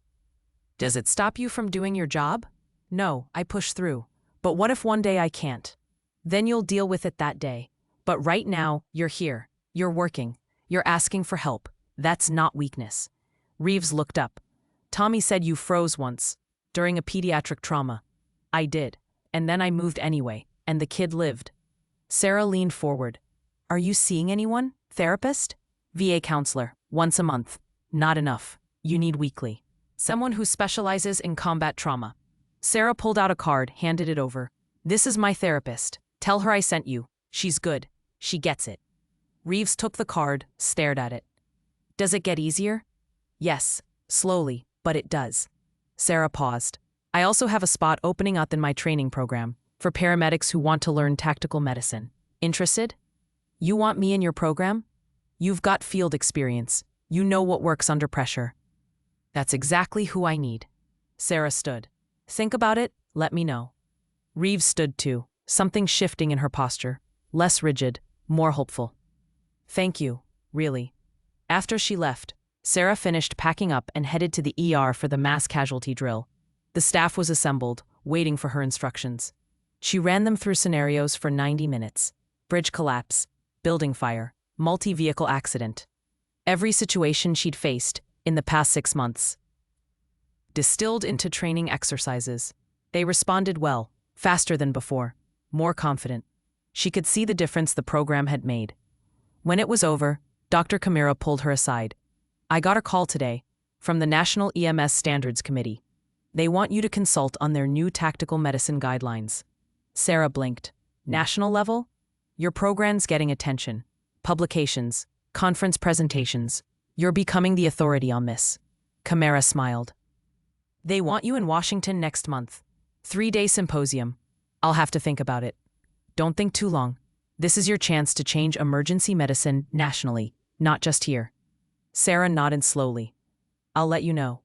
Does it stop you from doing your job? No, I push through. But what if one day I can't? Then you'll deal with it that day. But right now, you're here. You're working. You're asking for help. That's not weakness. Reeves looked up. Tommy said you froze once, during a pediatric trauma. I did. And then I moved anyway, and the kid lived. Sarah leaned forward. Are you seeing anyone? Therapist? VA counselor, once a month. Not enough. You need weekly. Someone who specializes in combat trauma. Sarah pulled out a card, handed it over. This is my therapist. Tell her I sent you. She's good. She gets it. Reeves took the card, stared at it. Does it get easier? Yes, slowly, but it does. Sarah paused. I also have a spot opening up in my training program for paramedics who want to learn tactical medicine. Interested? You want me in your program? You've got field experience. You know what works under pressure. That's exactly who I need. Sarah stood. Think about it, let me know. Reeves stood too, something shifting in her posture. Less rigid, more hopeful. Thank you, really. After she left, Sarah finished packing up and headed to the ER for the mass casualty drill. The staff was assembled, waiting for her instructions. She ran them through scenarios for 90 minutes. Bridge collapse, building fire, multi-vehicle accident. Every situation she'd faced in the past 6 months. Distilled into training exercises. They responded well, faster than before, more confident. She could see the difference the program had made. When it was over, Dr. Kamira pulled her aside. I got a call today from the National EMS Standards Committee. They want you to consult on their new tactical medicine guidelines. Sarah blinked. National level? Your program's getting attention. Publications, conference presentations. You're becoming the authority on this. Kamara smiled. They want you in Washington next month. 3-day symposium. I'll have to think about it. Don't think too long. This is your chance to change emergency medicine nationally, not just here. Sarah nodded slowly. I'll let you know.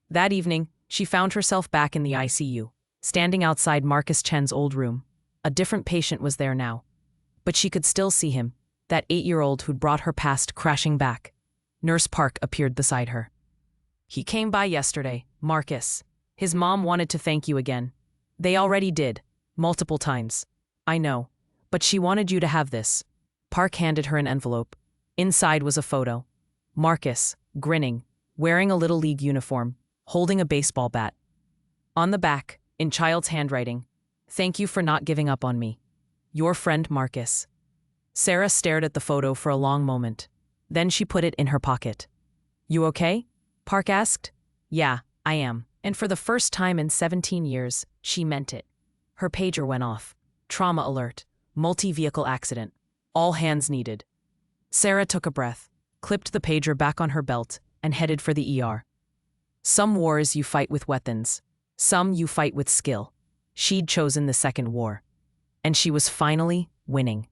That evening, she found herself back in the ICU, standing outside Marcus Chen's old room. A different patient was there now. But she could still see him. that 8-year-old who'd brought her past crashing back. Nurse Park appeared beside her. He came by yesterday, Marcus. His mom wanted to thank you again. They already did, multiple times. I know, but she wanted you to have this. Park handed her an envelope. Inside was a photo. Marcus, grinning, wearing a Little League uniform, holding a baseball bat. On the back, in child's handwriting, "Thank you for not giving up on me. Your friend Marcus." Sarah stared at the photo for a long moment. Then she put it in her pocket. "You okay?" Park asked. "Yeah, I am." And for the first time in 17 years, she meant it. Her pager went off. Trauma alert. Multi-vehicle accident. All hands needed. Sarah took a breath, clipped the pager back on her belt, and headed for the ER. Some wars you fight with weapons. Some you fight with skill. She'd chosen the second war. And she was finally winning.